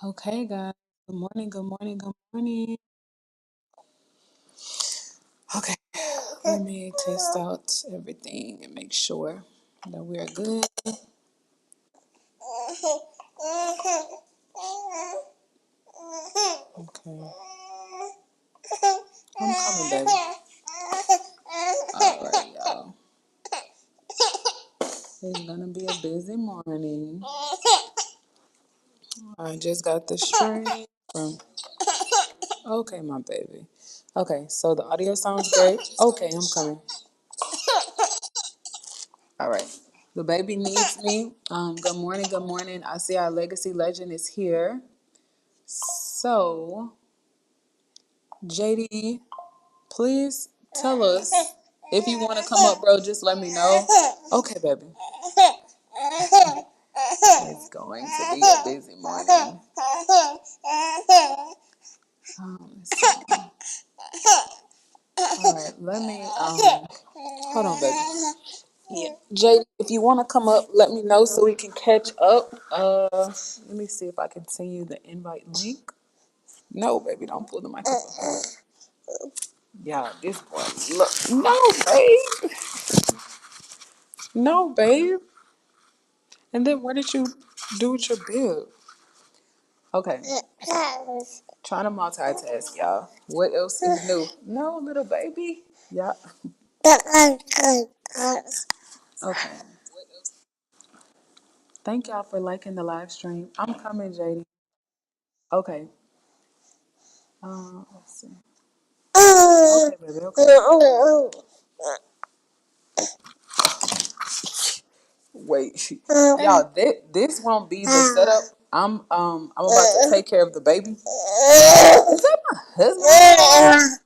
Okay, guys. Good morning, good morning, good morning. Okay, let me test out everything and make sure that we're good. Okay, I'm coming, baby. All right, y'all. It's gonna be a busy morning. I just got the string from. Okay, my baby. Okay, so the audio sounds great. Okay, I'm coming. All right. The baby needs me. Good morning, good morning. I see our legacy legend is here. So, JD, please tell us if you want to come up, bro. Just let me know. Okay, baby. It's going to be a busy morning. Let's see. All right, let me. Hold on, baby. Yeah, JD, if you want to come up, let me know so we can catch up. Let me see if I can send you the invite link. No, baby, don't pull the microphone. Yeah, this boy. Look, no, babe. No, babe. And then what did you do with your bib? Okay. Trying to multitask, y'all. What else is new? No, little baby. Yeah. Okay. Thank y'all for liking the live stream. I'm coming, JD. Okay. Let's see. Okay, baby. Okay. Wait, y'all. This won't be the setup. I'm about to take care of the baby. Is that my husband?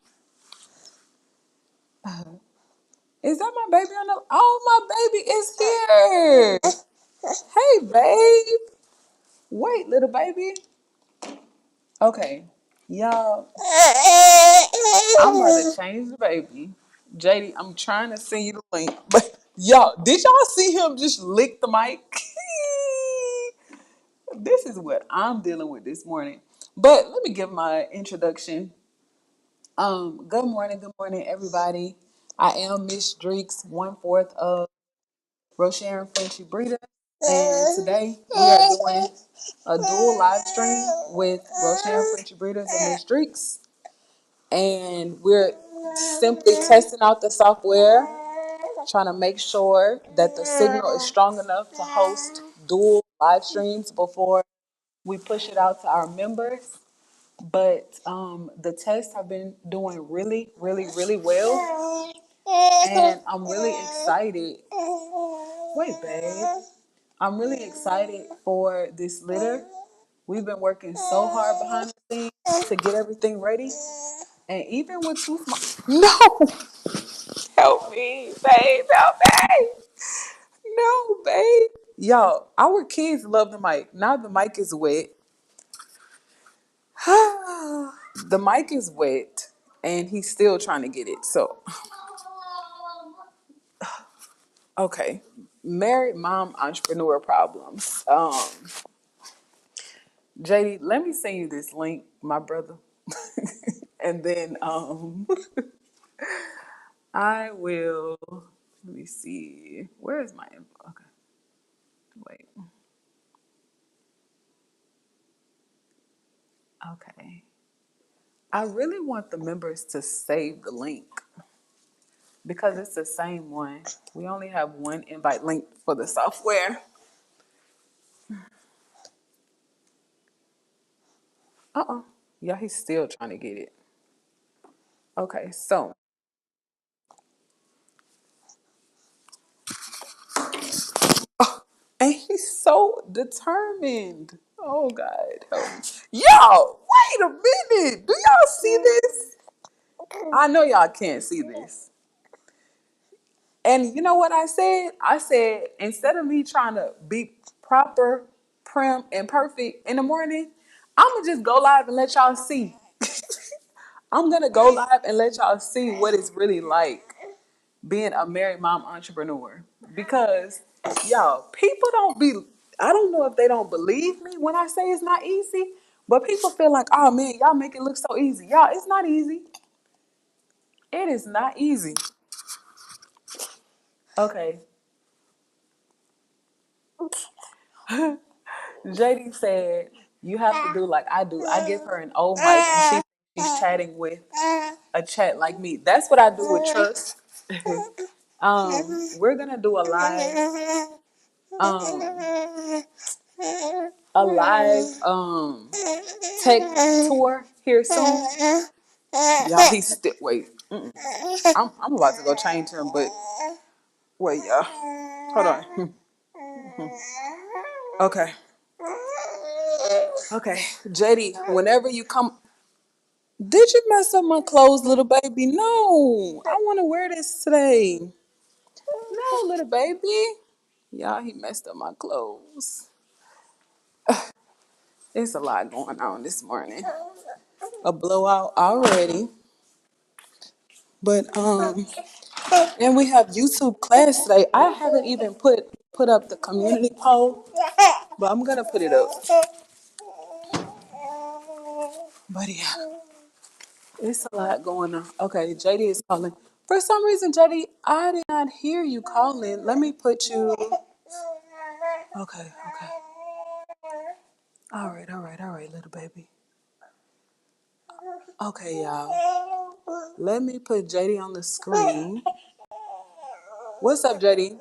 Is that my baby on the? Oh, my baby is here. Hey, babe. Wait, little baby. Okay, y'all. I'm about to change the baby. JD, I'm trying to send you the link, but y'all, did y'all see him just lick the mic? This is what I'm dealing with this morning. But let me give my introduction. Good morning, everybody. I am MissDreeks, one fourth of Roshare and Frenchy Breeder, and today we are doing a dual live stream with Roshare and Frenchy Breeders and MissDreeks, and we're simply testing out the software, trying to make sure that the signal is strong enough to host dual live streams before we push it out to our members. But the tests have been doing really, really, really well. And I'm really excited. Wait, babe. I'm really excited for this litter. We've been working so hard behind the scenes to get everything ready. And even with two small. No! Help me, babe. Help me. No, babe. Y'all, our kids love the mic. Now the mic is wet. The mic is wet and he's still trying to get it. So, okay. Married mom entrepreneur problems. JD, let me send you this link, my brother. And then I will, let me see. Where is my info? Okay. Wait. Okay. I really want the members to save the link because it's the same one. We only have one invite link for the software. Uh-uh. Yeah, he's still trying to get it. Okay, so and he's so determined. Oh God, help me. Yo, wait a minute. Do y'all see this? I know y'all can't see this. And you know what I said? I said, instead of me trying to be proper, prim, and perfect in the morning, I'm going to just go live and let y'all see. I'm going to go live and let y'all see what it's really like being a married mom entrepreneur. Because, y'all, people don't be, I don't know if they don't believe me when I say it's not easy, But people feel like, oh man, y'all make it look so easy. Y'all, it's not easy. It is not easy. Okay. JD said, you have to do like I do. I give her an old mic and she's chatting with a chat like me. That's what I do with Trust. We're gonna do um a live tech tour here soon. Y'all, he's still wait. I'm about to go change him, but wait, y'all. Hold on. Okay. Okay. JD, whenever you come, did you mess up my clothes, little baby? No. I want to wear this today. No, little baby. Y'all, he messed up my clothes. It's a lot going on this morning. A blowout already. But and we have YouTube class today. I haven't even put up the community poll, but I'm gonna put it up. But yeah, it's a lot going on. Okay, JD is calling. For some reason, JD, I did not hear you calling. Let me put you. Okay, okay. All right, little baby. Okay, y'all. Let me put JD on the screen. What's up, JD?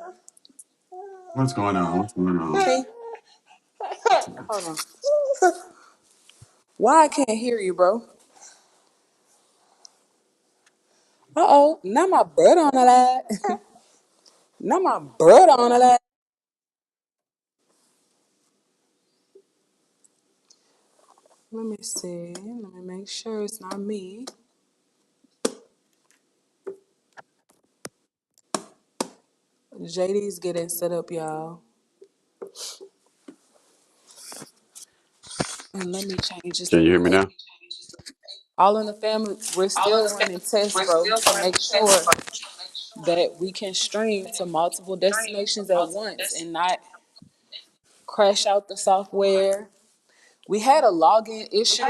What's going on? What's going on? Okay. Hold on. Why I can't hear you, bro? Uh-oh. Now my brother on the line. Now my brother on the line. Let me see. Let me make sure it's not me. JD's getting set up, y'all. And let me change this Can you real hear me quick. now? All in the family, we're still running tests, bro, to make sure that we can stream to multiple destinations at once and not crash out the software. We had a login issue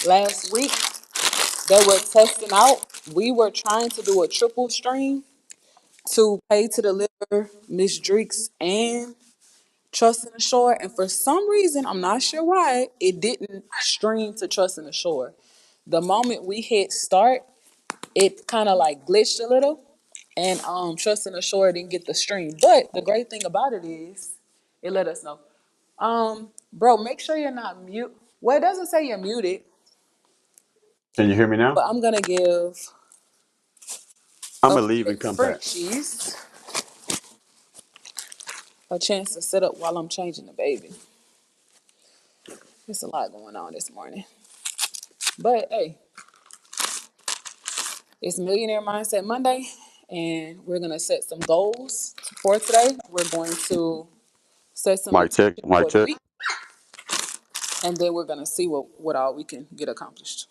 last week that we're testing out. We were trying to do a triple stream to Pay to Deliver, MissDreeks, and Trust in the Shore. And for some reason, I'm not sure why, it didn't stream to Trust in the Shore. The moment we hit start, it kind of like glitched a little. And Trust in the Shore didn't get the stream. But the great thing about it is it let us know. Bro, make sure you're not mute. Well, it doesn't say you're muted, Can you hear me now? but I'm gonna give I'm gonna leave and Update come back. Frenchies a chance to sit up while I'm changing the baby. There's a lot going on this morning. But hey, it's Millionaire Mindset Monday, and we're gonna set some goals for today. We're going to set some Mic check. intentions Mic for the check. week, and then we're gonna see what all we can get accomplished.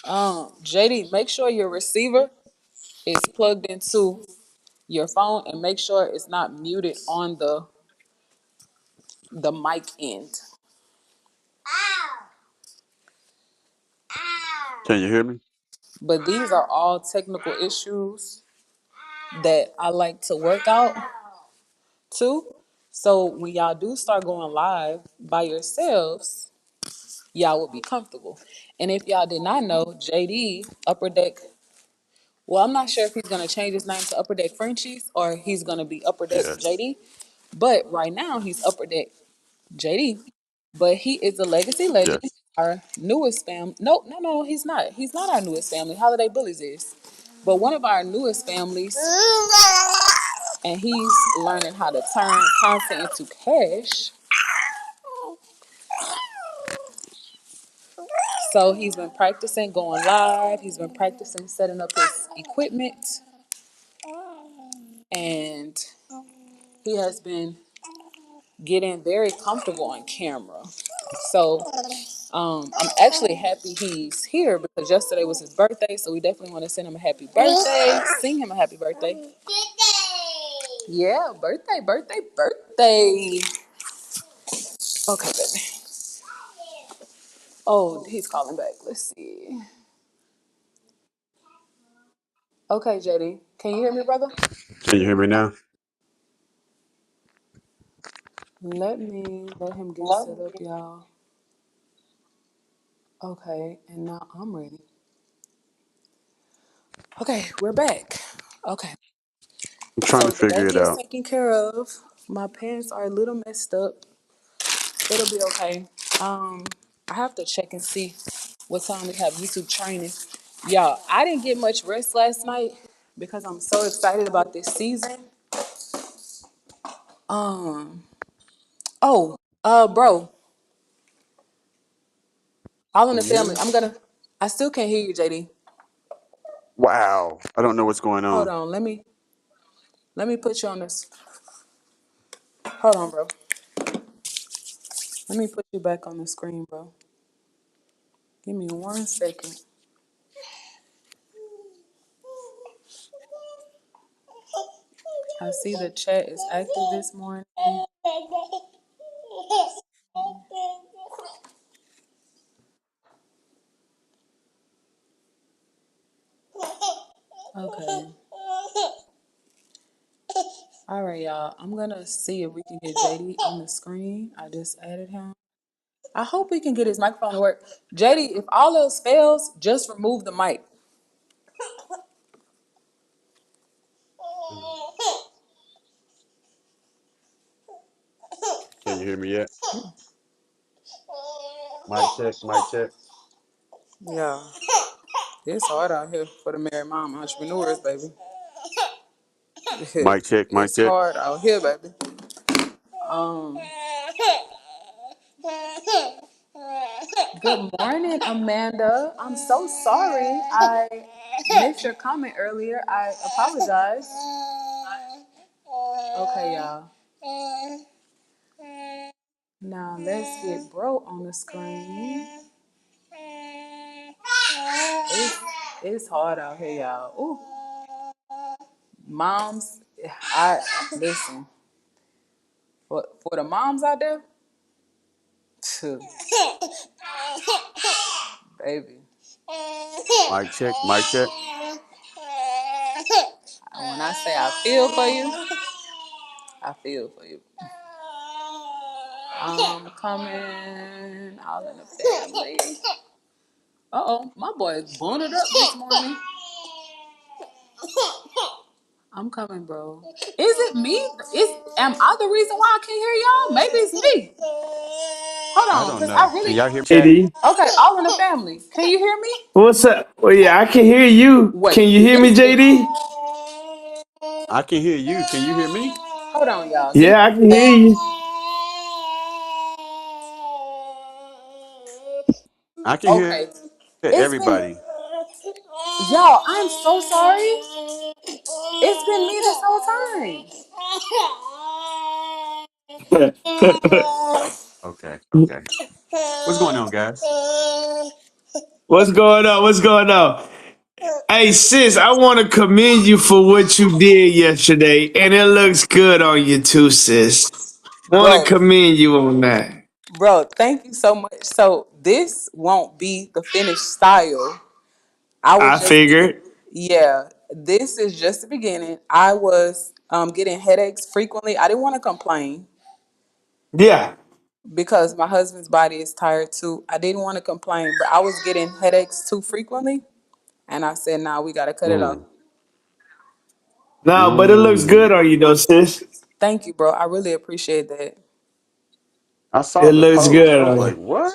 JD, make sure your receiver is plugged into your phone, and make sure it's not muted on the mic end. Can you hear me? But these are all technical issues that I like to work out too. So when y'all do start going live by yourselves, y'all will be comfortable. And if y'all did not know, JD Upper Deck, well, I'm not sure if he's gonna change his name to Upper Deck Frenchies or he's gonna be Upper Deck Yes. JD. But right now he's Upper Deck JD. But he is a legacy legend. Yes. Our newest family. No, he's not. He's not our newest family. Holiday Bullies is. But one of our newest families, and he's learning how to turn content into cash. So he's been practicing going live. He's been practicing setting up his equipment. And he has been getting very comfortable on camera. So I'm actually happy he's here because yesterday was his birthday. So we definitely want to send him a happy birthday. Sing him a happy birthday. Yeah, birthday, birthday, birthday. Okay, baby. Oh, he's calling back. Let's see. Okay, JD. Can you hear me, brother? Can you hear me now? Let me let him get set up, y'all. Okay, and now I'm ready. Okay, we're back. Okay, I'm trying to so the figure it baby is out. taken care of. My pants are a little messed up. It'll be okay. Um, I have to check and see what time we have YouTube training. Y'all, I didn't get much rest last night because I'm so excited about this season. Um, oh, bro, all in Can the you hear family. me? I still can't hear you, JD. Wow. I don't know what's going Hold on. on, let me put you on this. Hold on, bro. Let me put you back on the screen, bro. Give me 1 second. I see the chat is active this morning. Okay. All right, y'all. I'm gonna see if we can get JD on the screen. I just added him. I hope we can get his microphone to work. JD, if all else fails, just remove the mic. Can you hear me yet? Mic check, mic check. Yeah, it's hard out here for the married mom entrepreneurs, baby. Mic check, mic It's check. hard out here, baby. Um, Good morning, Amanda. I'm so sorry. I missed your comment earlier. I apologize. Okay, y'all. Now let's get bro on the screen. It's it's hard out here, y'all. Ooh, moms, I listen for the moms out there, phew, baby. Mic check, mic check. When I say I feel for you, I feel for you. I'm coming all in the family. My boy is booted up this morning. I'm coming, bro. Is it me? Am I the reason why I can't hear y'all? Maybe it's me. I Hold on, don't cause I know. Can really y'all hear me, chat? JD, okay. All in the family. Can you hear me? what's up? Well, yeah, I can hear you. Wait, Can you hear me, is it? JD? I can hear you. Can you hear me? Hold on, y'all. Give me Yeah, I can a hear second. you. I can hear Okay, it's been everybody. y'all. I'm so sorry. It's been me this whole Okay, okay. What's going on, guys? time. What's going on? What's going on? Hey, sis, I want to commend you for what you did yesterday, and it looks good on you too, sis. Want to Bro, commend you on that. thank you so much. So this won't be the finished style. I I was just getting, figured. yeah, this is just the beginning. I was getting headaches frequently. I didn't want to complain Yeah. because my husband's body is tired too. I didn't want to complain, but I was getting headaches too frequently. And I said, nah, we got to cut it off. Mm, No, but it looks mm. good on you, though, sis. Thank you, bro. I really appreciate that. I saw It the looks post. good I was on like, you. what?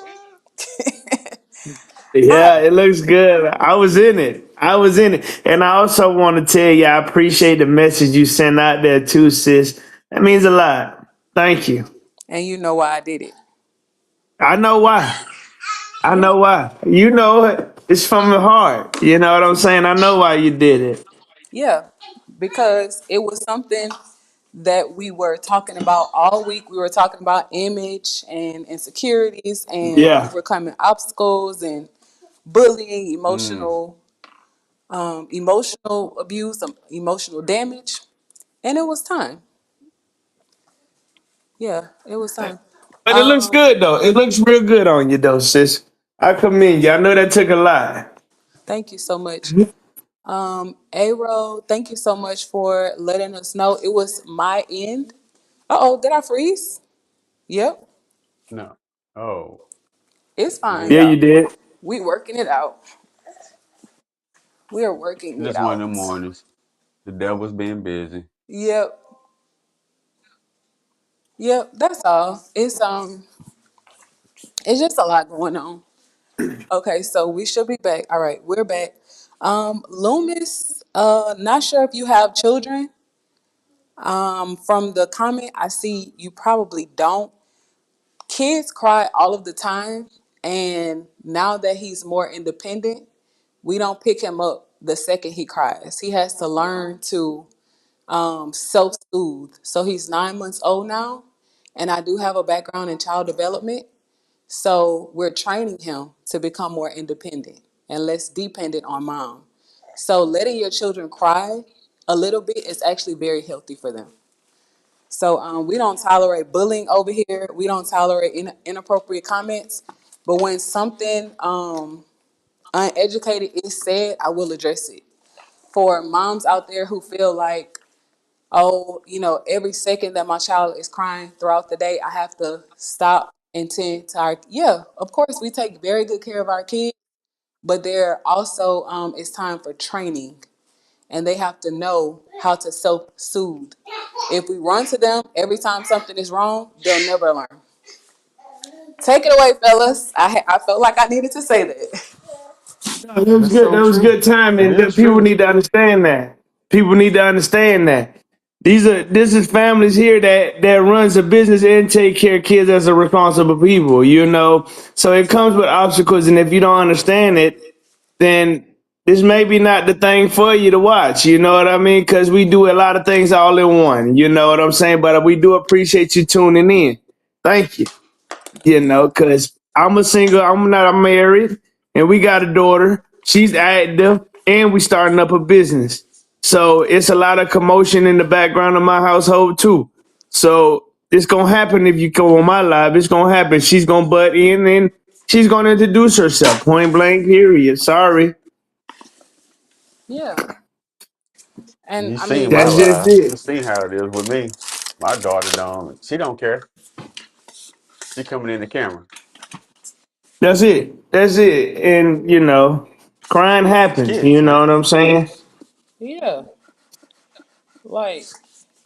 I, Yeah, it looks good. I was in it. I was in it. And I also want to tell you, I appreciate the message you sent out there too, sis. That means a lot. Thank you. and you know why I did it. I know why. I Yeah. know why. You know it. It's from the heart. You know what I'm saying? I know why you did it. Yeah. Because it was something that we were talking about all week. We were talking about image and insecurities and Yeah. overcoming obstacles and bullying, Mm, emotional abuse, emotional damage. And it was time. Yeah, it was time. But it looks Um, good though. It looks real good on you though, sis. I commend you. I know that took a lot. Thank you so much. Aro, thank you so much for letting us know. It was my end. Uh-oh, did I freeze? Yep, No. Oh, it's fine, Yeah, you y'all. did. We working it out. We are working it just one of out. them mornings. The devil's being busy. Yep, yep, that's all. It's just a lot going on. Okay, so we should be back. All right, we're back. Loomis, not sure if you have children. From the comment I see you probably don't. Kids cry all of the time, and now that he's more independent, we don't pick him up the second he cries. He has to learn to self-soothe. So he's 9 months old now, and I do have a background in child development. So we're training him to become more independent and less dependent on mom. So letting your children cry a little bit is actually very healthy for them. So we don't tolerate bullying over here. We don't tolerate inappropriate comments. But when something uneducated is said, I will address it. For moms out there who feel like, oh, every second that my child is crying throughout the day, I have to stop and tend to our. Yeah, of course, we take very good care of our kids, but there also it's time for training, and they have to know how to self-soothe. If we run to them every time something is wrong, they'll never learn. Take it away, fellas. I felt like I needed to say that. No, that was That's good. so That was true. good time, It and is people true. need to understand that. People need to understand that. This is families here that runs a business and take care of kids as a responsible people. So it comes with obstacles, and if you don't understand it, then this may be not the thing for you to watch. You know what I mean? Because we do a lot of things all in one. You know what I'm saying? But we do appreciate you tuning in. Thank you. Because I'm a single, I'm not married, and we got a daughter. She's active, and we starting up a business. So it's a lot of commotion in the background of my household too. So it's gonna happen if you go on my live. It's gonna happen. She's gonna butt in and she's gonna introduce herself. Point blank. Period. Sorry. Yeah, and You I seen mean my That's that's just life. it. You seen how it is with me. My daughter don't. She don't care. She coming in the camera. That's it. That's it. And crime It's happens. kids, You know man. what I'm saying? yeah. Like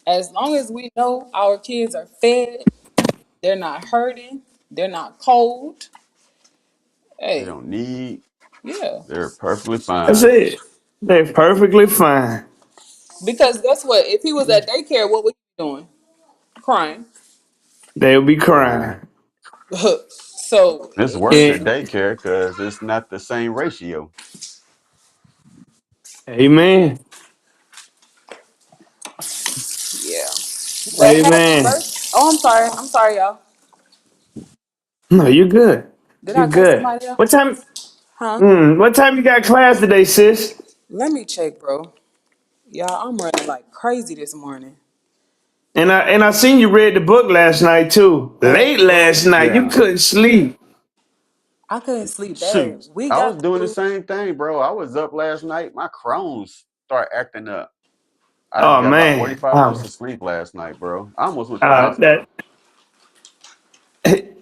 as long as we know our kids are fed, they're not hurting, they're not cold. They Hey, don't need. yeah. They're perfectly That's fine. it. They're perfectly fine. Because guess what? If he was at daycare, what was he doing? Crying. They'll be crying. Well, So it's worse at And daycare because it's not the same ratio. amen. yeah. But happy Amen. birthday. Oh, I'm sorry. I'm sorry, y'all. No, you're good. Did I You're cut good. somebody off? What time? Huh? What time you got class today, sis? Let me check, bro. Y'all, I'm running like crazy this morning. And I seen you read the book last night too. Late Bro, last night. You Yeah. couldn't sleep. I couldn't sleep bad. Shoot. We I was got doing the through. same thing, bro. I was up last night. My Crohn's start acting up. I didn't Oh get about man. 45 minutes of sleep last night, bro. I almost went to hospital. That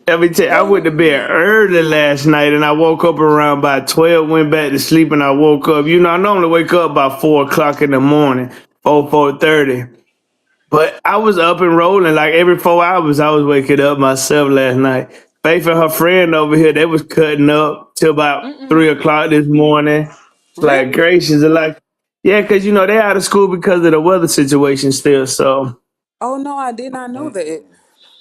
every time I went to bed Dang. early last night and I woke up around by 12, went back to sleep and I woke up. I normally wake up about 4 o'clock in the morning, 4:30. But I was up and rolling like every 4 hours. I was waking up myself last night. Faith and her friend over here, they was cutting up till about Mm-mm. 3 o'clock this morning. Like Really? gracious, like yeah, because they out of school because of the weather situation still. So Oh no, I did not know that. Mm-mm.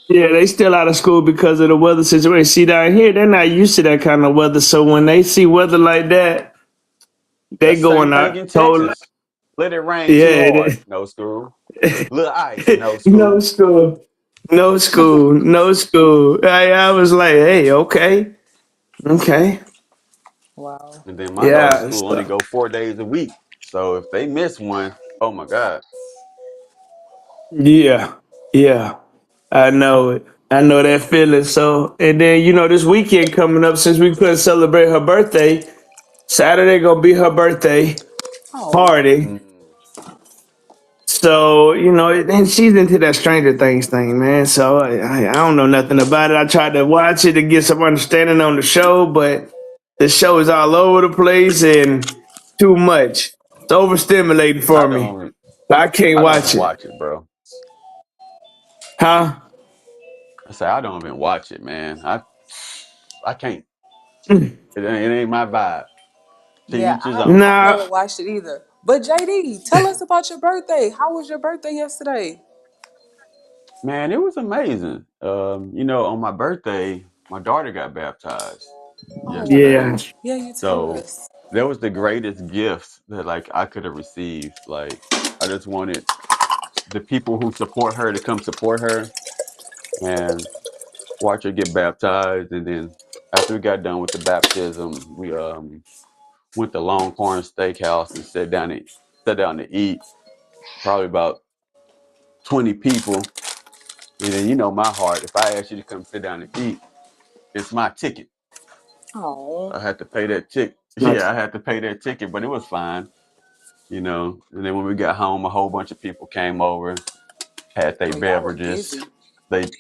yeah, they still out of school because of the weather situation. See down here, they're not used to that kind of weather. So when they see weather like that, they That's the same going thing out in total. Texas. Let it rain too Yeah, hard. No school. Little ice. No no school. school. No school, no school. I was like, hey, okay, okay, Wow. And then my daughter's yeah. school only So, go 4 days a week. So if they miss one, oh my God. Yeah, yeah. I know it. I know that feeling. So, and then this weekend coming up, since we couldn't celebrate her birthday, Saturday gonna be her birthday Oh, party. Mm, So, and she's into that Stranger Things thing, man. So I don't know nothing about it. I tried to watch it to get some understanding on the show, but the show is all over the place and too much. It's overstimulating I for me. don't. I can't I don't even watch it. watch it, bro. Huh? I say I don't even watch it, man. I can't. Mm. It ain't my vibe. To yeah, each his own. I never Nah. watched it either. But JD, tell us about your birthday. How was your birthday yesterday? Man, it was amazing. On my birthday, my daughter got baptized Oh, yesterday. Yeah. yeah, you told So us. that was the greatest gift that like I could have received. Like I just wanted the people who support her to come support her and watch her get baptized. And then after we got done with the baptism, we went to Longhorn Steakhouse and sat down to eat. Probably about 20 people. And then my heart. If I ask you to come sit down and eat, it's my ticket. Oh, I had to pay that ticket. Yeah, I had to pay that ticket, but it was fine. And then when we got home, a whole bunch of people came over, had their oh, y'all were busy. beverages. They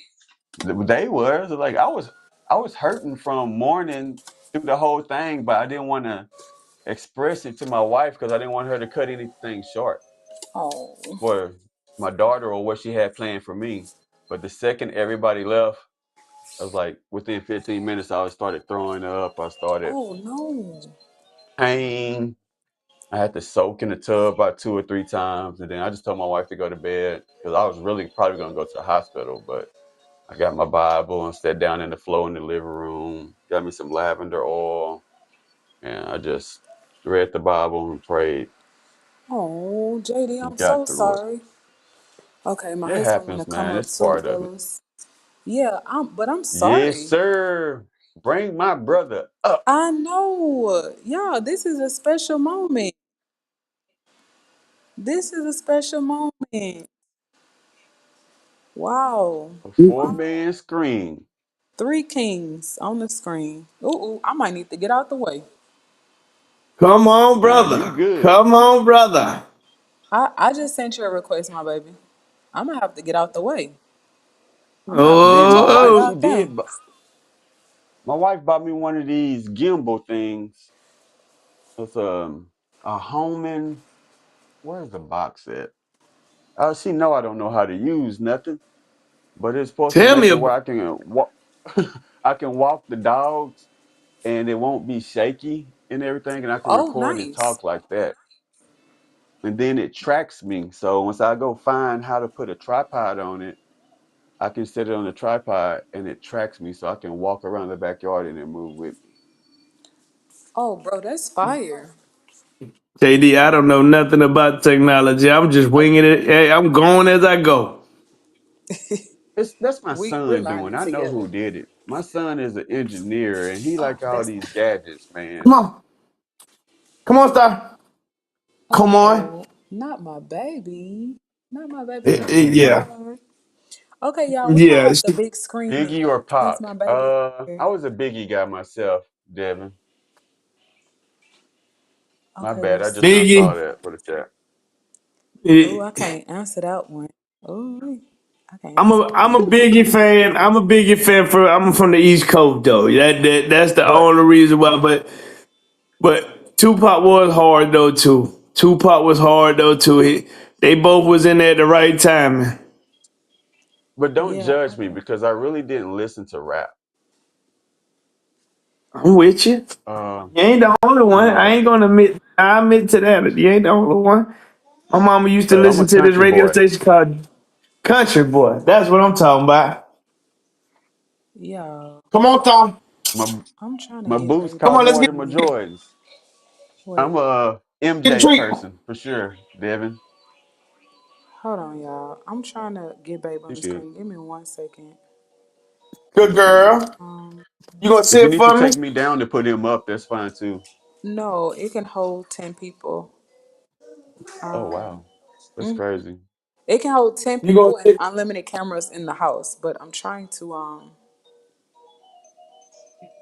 they was like I was hurting from mourning through the whole thing, but I didn't want to express it to my wife because I didn't want her to cut anything short Oh, for my daughter or what she had planned for me. But the second everybody left, I was like, within 15 minutes, I started throwing up. I started oh no. pain. I had to soak in the tub about 2 or 3 times, and then I just told my wife to go to bed because I was really probably going to go to the hospital. But I got my Bible and sat down in the floor in the living room, got me some lavender oil, and I just read the Bible and prayed Oh, JD, and I'm got so through it. sorry. Okay, my It husband wanna happens, come man. up It's too, part of it. fellas. Yeah, but I'm Yes, sorry. sir. Bring my brother up. I know. Yeah, this is a special moment. This is a special moment. Wow. A 4-man scream. Three kings on the screen. Ooh, I might need to get out the way. Come on, Nah, you brother. good. Come on, brother. I just sent you a request, my baby. I'm gonna have to get out the way. I'm gonna have to Then let my y'all wife, Oh. she God did. down. My wife bought me one of these gimbal things. It's a Homan. Where's the box at? She know I don't know how to use nothing, but it's supposed to Tell me make it where about I can walk. I can walk the dogs, and it won't be shaky and everything, and I can Oh, record and nice. talk like that. And then it tracks me. So once I go find how to put a tripod on it, I can set it on the tripod, and it tracks me, so I can walk around the backyard and it move with me. Oh, bro, that's fire. JD. I don't know nothing about technology. I'm just winging it. Hey, I'm going as I go. That's my We're son doing. learning I know together. who did it. My son is an engineer and he Oh, like all that's these gadgets, man. Come on. Come on, Star. Come on. oh, not my baby. Not my baby, not my Yeah. star. Okay, y'all, we gonna Yeah. have the big screen Biggie or since Pac? my baby I here. was a Biggie guy myself, Devin. My Okay, bad. I let's just now see. saw Biggie. that for the chat. Oh, I Eh, can't answer that one. Oh, I can't I'm answer a that I'm one. a Biggie fan. I'm a Biggie fan I'm from the East Coast though. That's the But only reason why. But Tupac was hard though too. Tupac was hard though too. They both was in there at the right time. but don't Yeah, judge me because I really didn't listen to rap. I'm with you. Uh, You ain't the only you one. I know, ain't gonna admit. I admit to that. You ain't the only one. My mama used to so I'm a listen to this country radio boy. station called Country Boy. That's what I'm talking about. yeah. Come on, Tom. My I'm trying to my get boots Come baby cost on, let's more get than my screen. Jordans. I'm Wait, a get a MJ treat. person for sure, Devin. hold on, y'all. I'm trying to get baby on You the good? screen. Give me 1 second. Good Yes, ma'am. girl. Um, You gonna If you sit need to for me? take me down to put him up, that's fine too. no, it can hold 10 people. Oh Um, wow, that's crazy. It can hold 10 You gonna people and sit, unlimited cameras in the house, but I'm trying to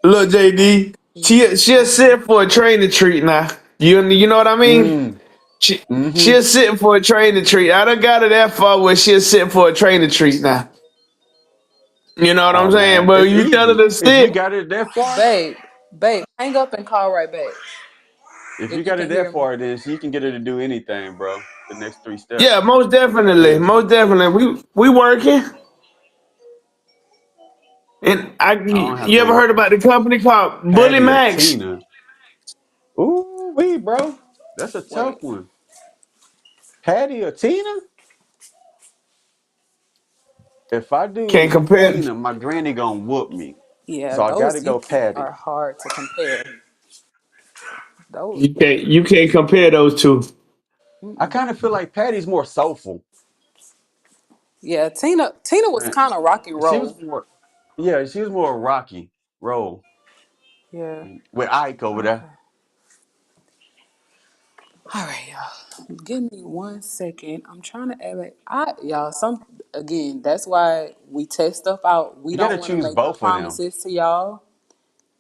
look, JD. see She'll how sit for a training treat now. You know what I mean? Mm. She Mm-hmm. she'll sit for a training treat. I done got her that far where she'll sit for a training treat now. You know what I'm Oh saying? man, But it's you tell her easy. to If you sit. got it that far, babe, hang up and call right back if if you you got it can that hear me. far, then she can get her to do anything, bro. The next three Yeah, steps. most definitely, Easy. most definitely. We working. And I don't have you to ever work. heard about the company called Bully Patty or Max? Tina. Ooh, wee, bro. That's a tough Wait, one. Patty or Tina? If I Can't do compare. Tina, my granny gonna whoop me. yeah, So I gotta those go are Patty. hard to compare. Those, You can't compare those two. I kind of feel like Patty's more soulful. yeah, Tina was Right. kind of rock and She was roll. more, yeah, she was more rocky roll Yeah. with Ike over there. Okay. All right, y'all. Give me 1 second. I'm trying to add it. Y'all, again, that's why we test stuff out. We You don't gotta want to choose make no both of them. promises to y'all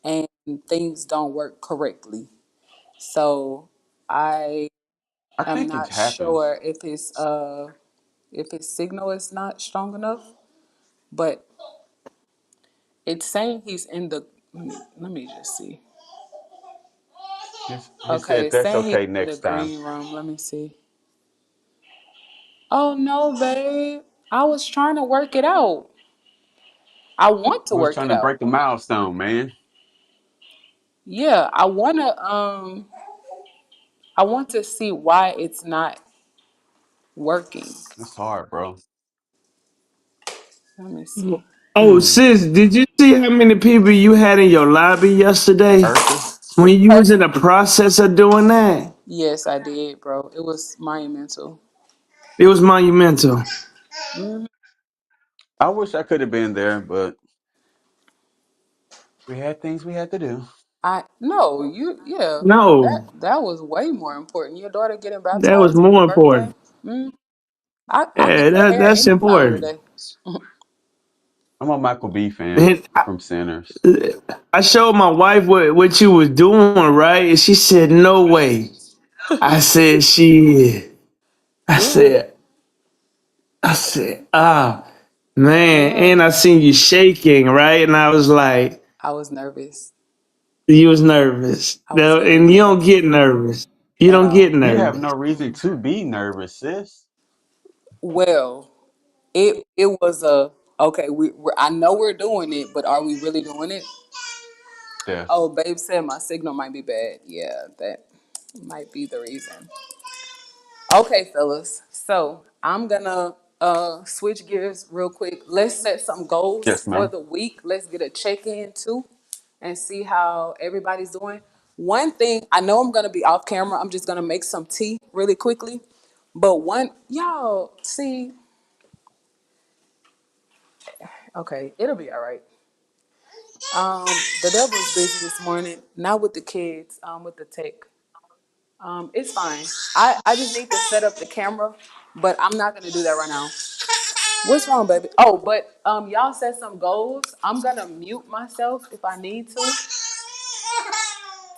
and things don't work correctly. So I I am think it not happens. sure if his signal is not strong enough, but it's saying he's in the let me just see. He Okay, said it's that's saying he's okay in the next time. green room. Let me see. Oh no, babe. I was trying to work it out. I want to We was work trying it to out. break the milestone, man. Yeah, I want to see why it's not working. That's hard, bro. Let me see. Oh, Hmm. sis, did you see how many people you had in your lobby yesterday Eartha. when you was in Person? the process of doing that? Yes, I did, bro. It was monumental. It was monumental. Hmm. I wish I could have been there, but we had things we had to do. I no, yeah. That No, that was way more important. Your daughter getting that was baptized on more your birthday. important. Mm, I can Yeah, cut hair that's any time of the important. day. I'm a Michael B fan And from Sinners. I showed my wife what you was doing, right? And she said, "No way." I said, "She." I Yeah, said, I said, ah, man. yeah. And I seen you shaking, right? And I was like, I was nervous. you was nervous. I was No, very and you don't nervous get nervous. You at don't get all. You have no nervous. reason to be nervous, sis. Well, it was a okay. I know we're doing it, but are we really doing it? Yes. Oh, babe said my signal might be bad. Yeah, that might be the reason. Okay, fellas. So I'm gonna switch gears real quick. Let's set some goals Yes, for ma'am. the week. Let's get a check-in too and see how everybody's doing. One thing, I know I'm gonna be off camera. I'm just gonna make some tea really quickly. But one y'all see, okay, it'll be all right. The devil's busy this morning, not with the kids, with the tech. It's fine. I just need to set up the camera, but I'm not gonna do that right now. What's wrong, baby? Oh, but y'all set some goals. I'm gonna mute myself if I need to.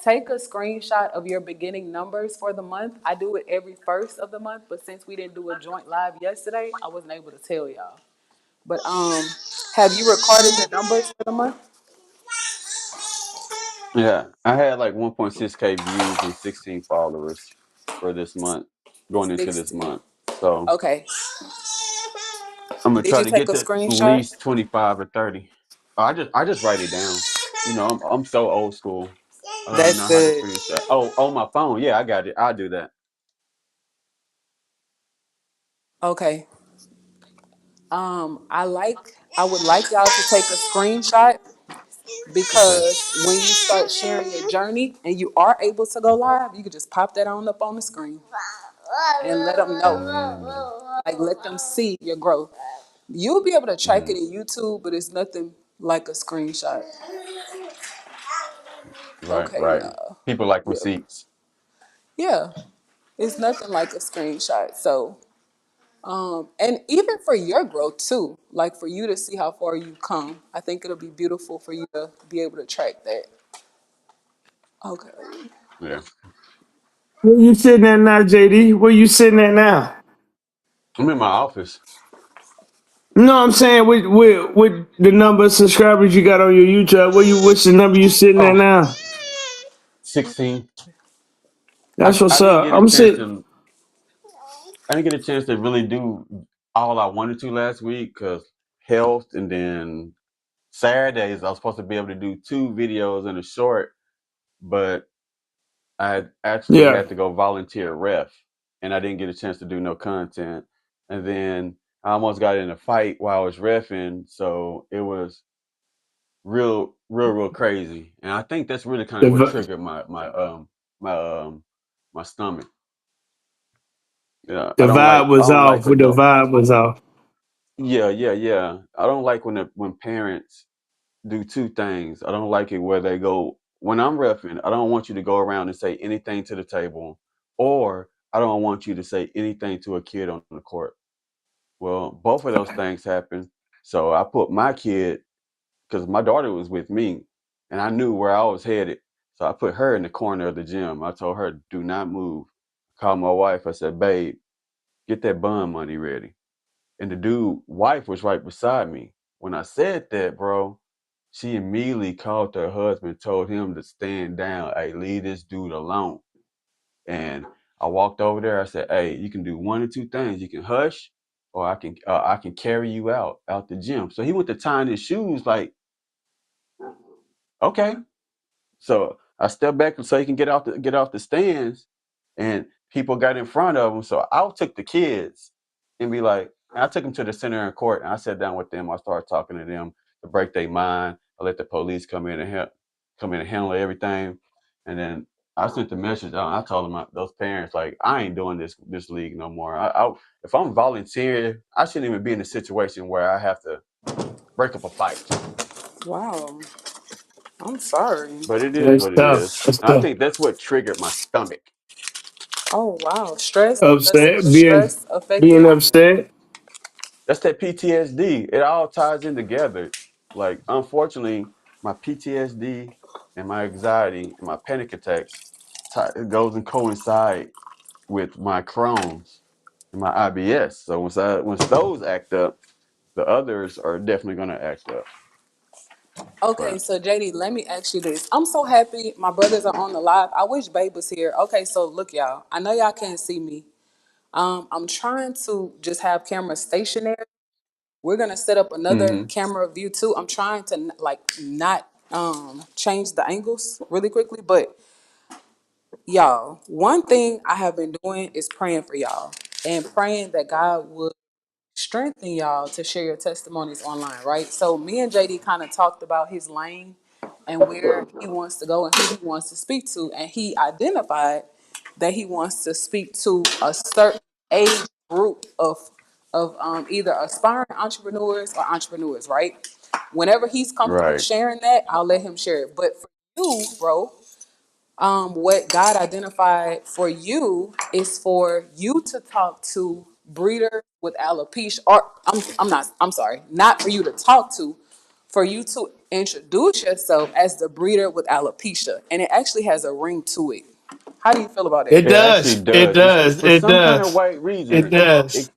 Take a screenshot of your beginning numbers for the month. I do it every first of the month, but since we didn't do a joint live yesterday, I wasn't able to tell y'all. But have you recorded the numbers for the month? Yeah, I had like 1.6K views and 16 followers for this month, going into this 16. month. So Okay. I'm gonna Did try you to take get a to at screenshot? least 25 or 30. I just write it down. You know, I'm so old school. I don't even That's know how to good. screenshot. Oh, on my phone. Yeah, I got it. I'll do that. Okay. I would like y'all to take a screenshot Okay. because when you start sharing your journey and you are able to go live, you can just pop that on up on the screen and let them know. Mm, Like let them see your growth. You'll be able to track it mm, in YouTube, but it's nothing like a screenshot. right, Okay, right. y'all. People like Yeah, receipts. yeah. It's nothing like a screenshot. So And even for your growth too, like for you to see how far you've come, I think it'll be beautiful for you to be able to track that. Okay. Yeah. Where you sitting at now, JD? Where you sitting at now? I'm in my office. No, I'm saying with the number of subscribers you got on your YouTube, what's the number you sitting at Oh, now? 16. That's I what's didn't up. get a I'm chance sitting. to I didn't get a chance to really do all I wanted to last week because health, and then Saturdays I was supposed to be able to do two videos and a short, but I actually Yeah, had to go volunteer ref, and I didn't get a chance to do no content. And then I almost got in a fight while I was refing, so it was real crazy. And I think that's really kind the of what vi- triggered my my stomach. Yeah, the vibe I was don't off. like The adult. vibe was off. Yeah. I don't like when parents do two things. I don't like it where they go when I'm refing. I don't want you to go around and say anything to the table, or I don't want you to say anything to a kid on the court. Well, both of those things happen. So I put my kid, because my daughter was with me, and I knew where I was headed. So I put her in the corner of the gym. I told her, "Do not move." I called my wife. I said, "Babe, get that bond money ready." And the dude wife was right beside me. When I said that, bro, she immediately called her husband, told him to stand down. Hey, leave this dude alone. And I walked over there. I said, "Hey, you can do one or two things. You can hush, or I can carry you out the gym." So he went to tying his shoes. Like, okay. So I stepped back so he can get off the stands, and people got in front of him. So I took the kids and be like, I took them to the center in court, and I sat down with them. I started talking to them to break their mind. I let the police come in and handle everything, and then I sent the message out. I told them those parents like, I ain't doing this league no more. If I'm volunteering, I shouldn't even be in a situation where I have to break up a fight. Wow. I'm sorry. But it is That's what it tough. is. That's And I tough. think that's what triggered my stomach. Oh wow. Stress. Upset, Does stress affect being you? upset. That's that PTSD. It all ties in together. Like, unfortunately, my PTSD and my anxiety and my panic attacks, it goes and coincide with my Crohn's and my IBS. So once those act up, the others are definitely going to act up. Okay, But so JD, let me ask you this. I'm so happy my brothers are on the live. I wish Babe was here. Okay, so look, y'all. I know y'all can't see me. I'm trying to just have cameras stationary. We're gonna set up another hmm camera view too. I'm trying to like not change the angles really quickly, but y'all, one thing I have been doing is praying for y'all and praying that God would strengthen y'all to share your testimonies online, right? So me and JD kind of talked about his lane and where he wants to go and who he wants to speak to, and he identified that he wants to speak to a certain age group of either aspiring entrepreneurs or entrepreneurs, right? Whenever he's comfortable right, sharing that, I'll let him share it. But for you, bro, what God identified for you is for you to talk to breeders with alopecia, or I'm sorry, not for you to talk to, for you to introduce yourself as the breeder with alopecia, and it actually has a ring to it. How do you feel about it? It it actually does. It does. It's does. for It some kind of does. white It reason. does.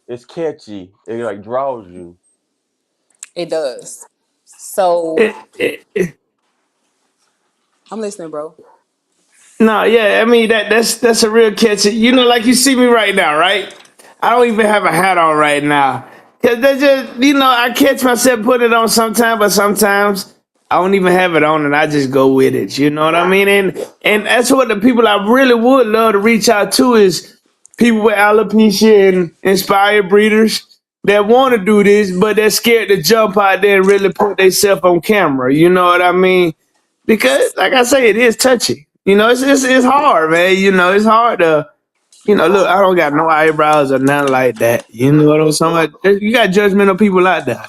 It's catchy. It like draws you. It does. So It, I'm listening, bro. No, yeah, I mean that's a real catch. You know, like you see me right now, right? I don't even have a hat on right now. Cause they just, I catch myself putting it on sometimes, but sometimes I don't even have it on, and I just go with it. You know what I mean? And that's what the people I really would love to reach out to is people with alopecia and inspired breeders that want to do this, but they're scared to jump out there and really put themselves on camera. You know what I mean? Because like I say, it is touchy. It's hard, man. It's hard to look. I don't got no eyebrows or nothing like that. You know what I'm saying? You got judgmental people out there.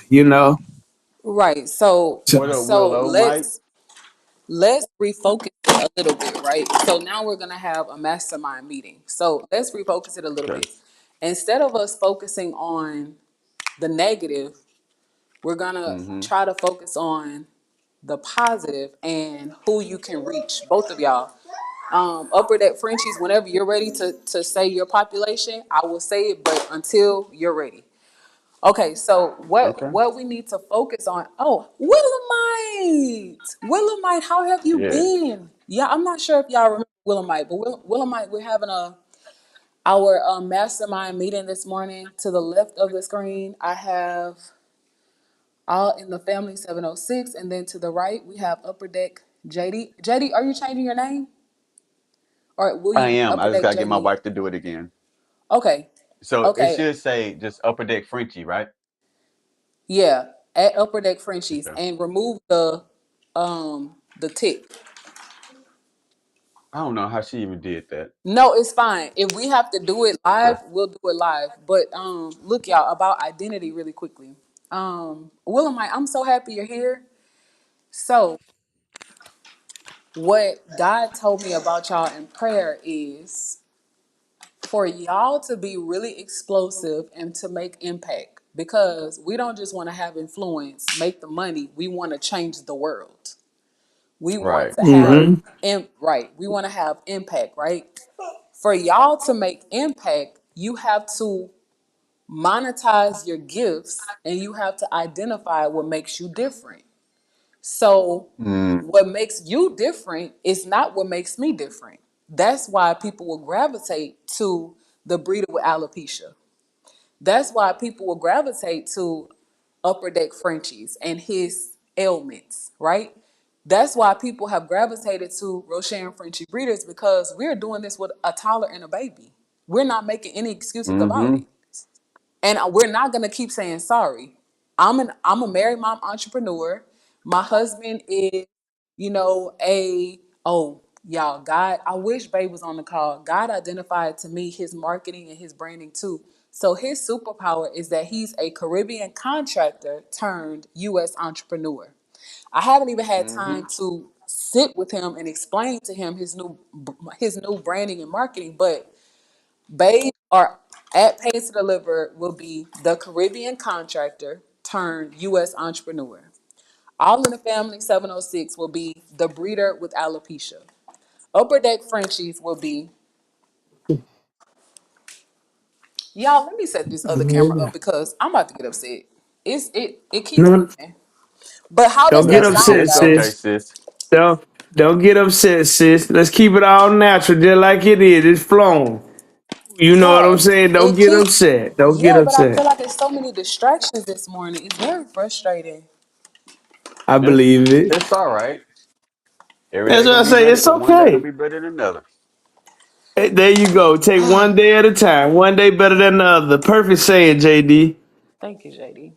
Right. So So, What up, so Willow, Mike? let's refocus it a little bit, right? So now we're gonna have a mastermind meeting. So let's refocus it a little Okay. bit. Instead of us focusing on the negative, we're gonna Mm-hmm. try to focus on the positive and who you can reach. Both of y'all. Upper Deck Frenchies, whenever you're ready to say your population, I will say it, but until you're ready. Okay, so what Okay. what we need to focus on? Oh, Willamite, how have you Yeah. been? Yeah, I'm not sure if y'all remember Willamite, but Willamite, we're having our mastermind meeting this morning. To the left of the screen, I have all in the family 706, and then to the right we have Upper Deck JD. JD, are you changing your name, or will I you am. Upper I just Deck gotta get my JD? wife to do it again. Okay, So it okay, should say just Upper Deck Frenchie, right? yeah, at Upper Deck Frenchies, Okay. and remove the tick. I don't know how she even did that. No, it's fine. If we have to do it live, Okay. we'll do it live. But look, y'all, about identity really quickly. Willamite, I'm so happy you're here. So what God told me about y'all in prayer is for y'all to be really explosive and to make impact. Because we don't just want to have influence, make the money. We want to change the world. We want Right. to have Right. Mm-hmm. right. We want to have impact, right? For y'all to make impact, you have to monetize your gifts and you have to identify what makes you different. So, Mm, what makes you different is not what makes me different. That's why people will gravitate to the breeder with alopecia. That's why people will gravitate to Upper Deck Frenchies and his ailments, right? That's why people have gravitated to Rochelle Frenchie breeders because we're doing this with a toddler and a baby. We're not making any excuses about mm-hmm. it. And we're not gonna keep saying sorry. I'm a married mom entrepreneur. My husband is, a oh y'all, God, I wish Babe was on the call. God identified to me his marketing and his branding too. So his superpower is that he's a Caribbean contractor turned US entrepreneur. I haven't even had Mm-hmm. time to sit with him and explain to him his new branding and marketing, but Babe or at Pace to Deliver will be the Caribbean contractor turned U.S. entrepreneur. All in the Family 706 will be the breeder with alopecia. Upper Deck Frenchies will be, y'all, let me set this other camera up because I'm about to get upset. It keeps No, moving. But how does don't get that It's sound, upset, it's y'all? okay, sis. sis. Don't get upset, sis. Let's keep it all natural, just like it is. It's flown. You know what I'm Yes, saying? Don't it get keeps, upset. Don't get yeah, but I feel upset. like there's so many distractions this morning. It's very frustrating. I It's believe it. it's all right. Every That's day what gonna I be say. better. It's One day gonna okay. be better than another. Hey, there you go. Take one day at a time. One day better than the other. Perfect saying, JD. Thank you, JD.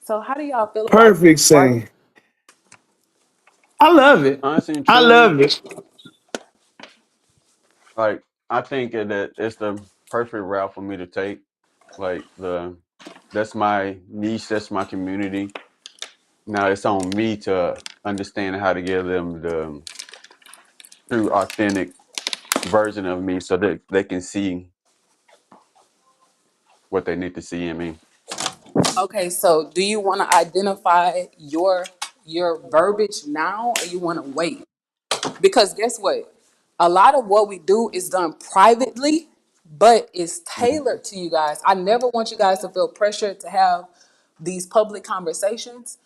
So how do y'all feel about Perfect this, right? saying. I love it. Honestly and I truly, love it. like I think that it's the perfect route for me to take. Like that's my niche, that's my community. Now it's on me to understand how to give them the true, authentic version of me, so that they can see what they need to see in me. Okay, so do you want to identify your verbiage now or you want to wait? Because guess what? A lot of what we do is done privately, but it's Mhm. tailored to you guys. I never want you guys to feel pressured to have these public conversations.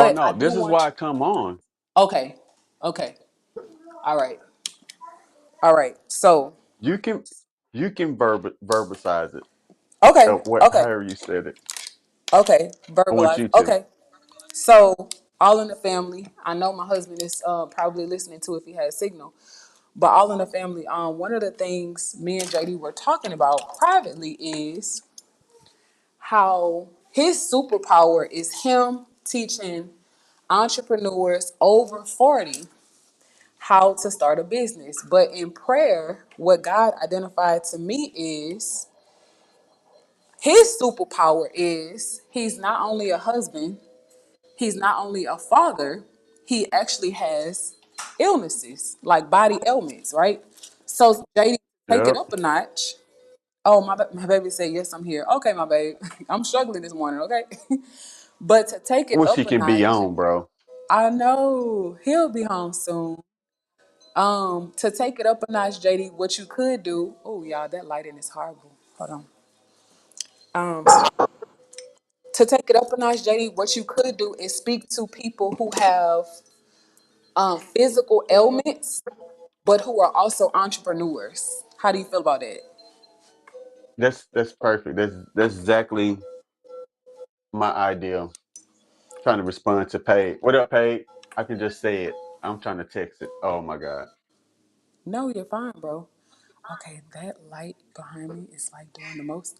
Oh But I no, do this is want why you. I come on. Okay, okay, all right, all right. So You can verbalize it. okay, okay, However you said it. okay. I want Verbalize. you to. Okay. So, all in the family. I know my husband is probably listening to if he has signal. But all in the family. One of the things me and JD were talking about privately is how his superpower is him teaching entrepreneurs over 40 how to start a business. But in prayer, what God identified to me is his superpower is he's not only a husband, he's not only a father, he actually has illnesses, like body ailments, right? So JD, take it Yep. up a notch. Oh, my baby said yes. I'm here. Okay, my babe. I'm struggling this morning. Okay, but to take I it wish he up a can be notch, on, bro. I know he'll be home soon. To take it up a notch, JD, what you could do. Oh, y'all, that lighting is horrible. Hold on. To take it up a notch, JD, what you could do is speak to people who have physical ailments, but who are also entrepreneurs. How do you feel about that? That's perfect. That's exactly my idea. Trying to respond to Paige. What up, Paige? I can just say it. I'm trying to text it. Oh my god. No, you're fine, bro. Okay, that light behind me is like doing the most.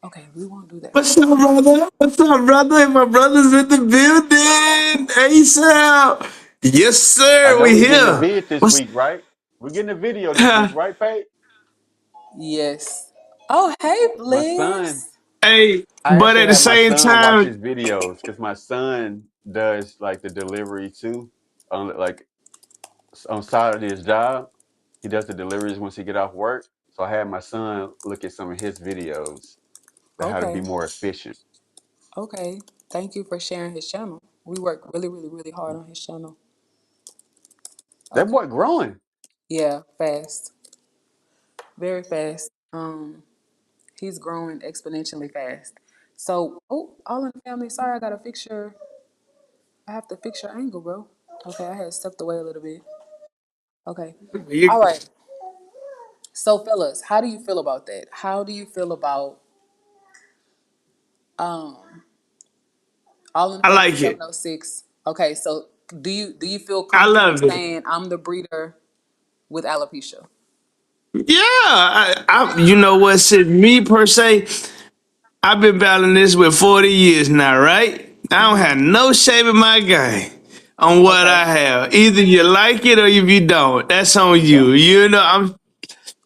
Okay, we won't do that. What's up, brother? What's up, brother? My brother's in the building. ASAP. Yes, I sir. know We we getting a here. vid this What's week, right? We're getting a video this week, right, Paige? Yes. Oh, hey, My son, Bliss. hey, I but actually at the have my same son watch time, his videos because my son does like the delivery too. On like on side of his job, he does the deliveries once he get off work. So I had my son look at some of his videos on how to be Okay. more efficient. Okay. Thank you for sharing his channel. We work really, really, really hard on his channel. That Okay. boy growing. Yeah, fast. Very fast. He's growing exponentially fast. So, oh, all in the family. Sorry, I have to fix your angle, bro. Okay, I had stepped away a little bit. Okay. you, All right. So, fellas, how do you feel about that? How do you feel about um all in the I family like it. 706? Okay, so do you feel I comfortable love it. saying I'm the breeder with alopecia? Yeah, you know what? Said me per se. I've been battling this with 40 years now, right? I don't Mm-hmm. have no shame in my game on what Okay. I have. Either you like it or if you don't, that's on Yeah. you. You know,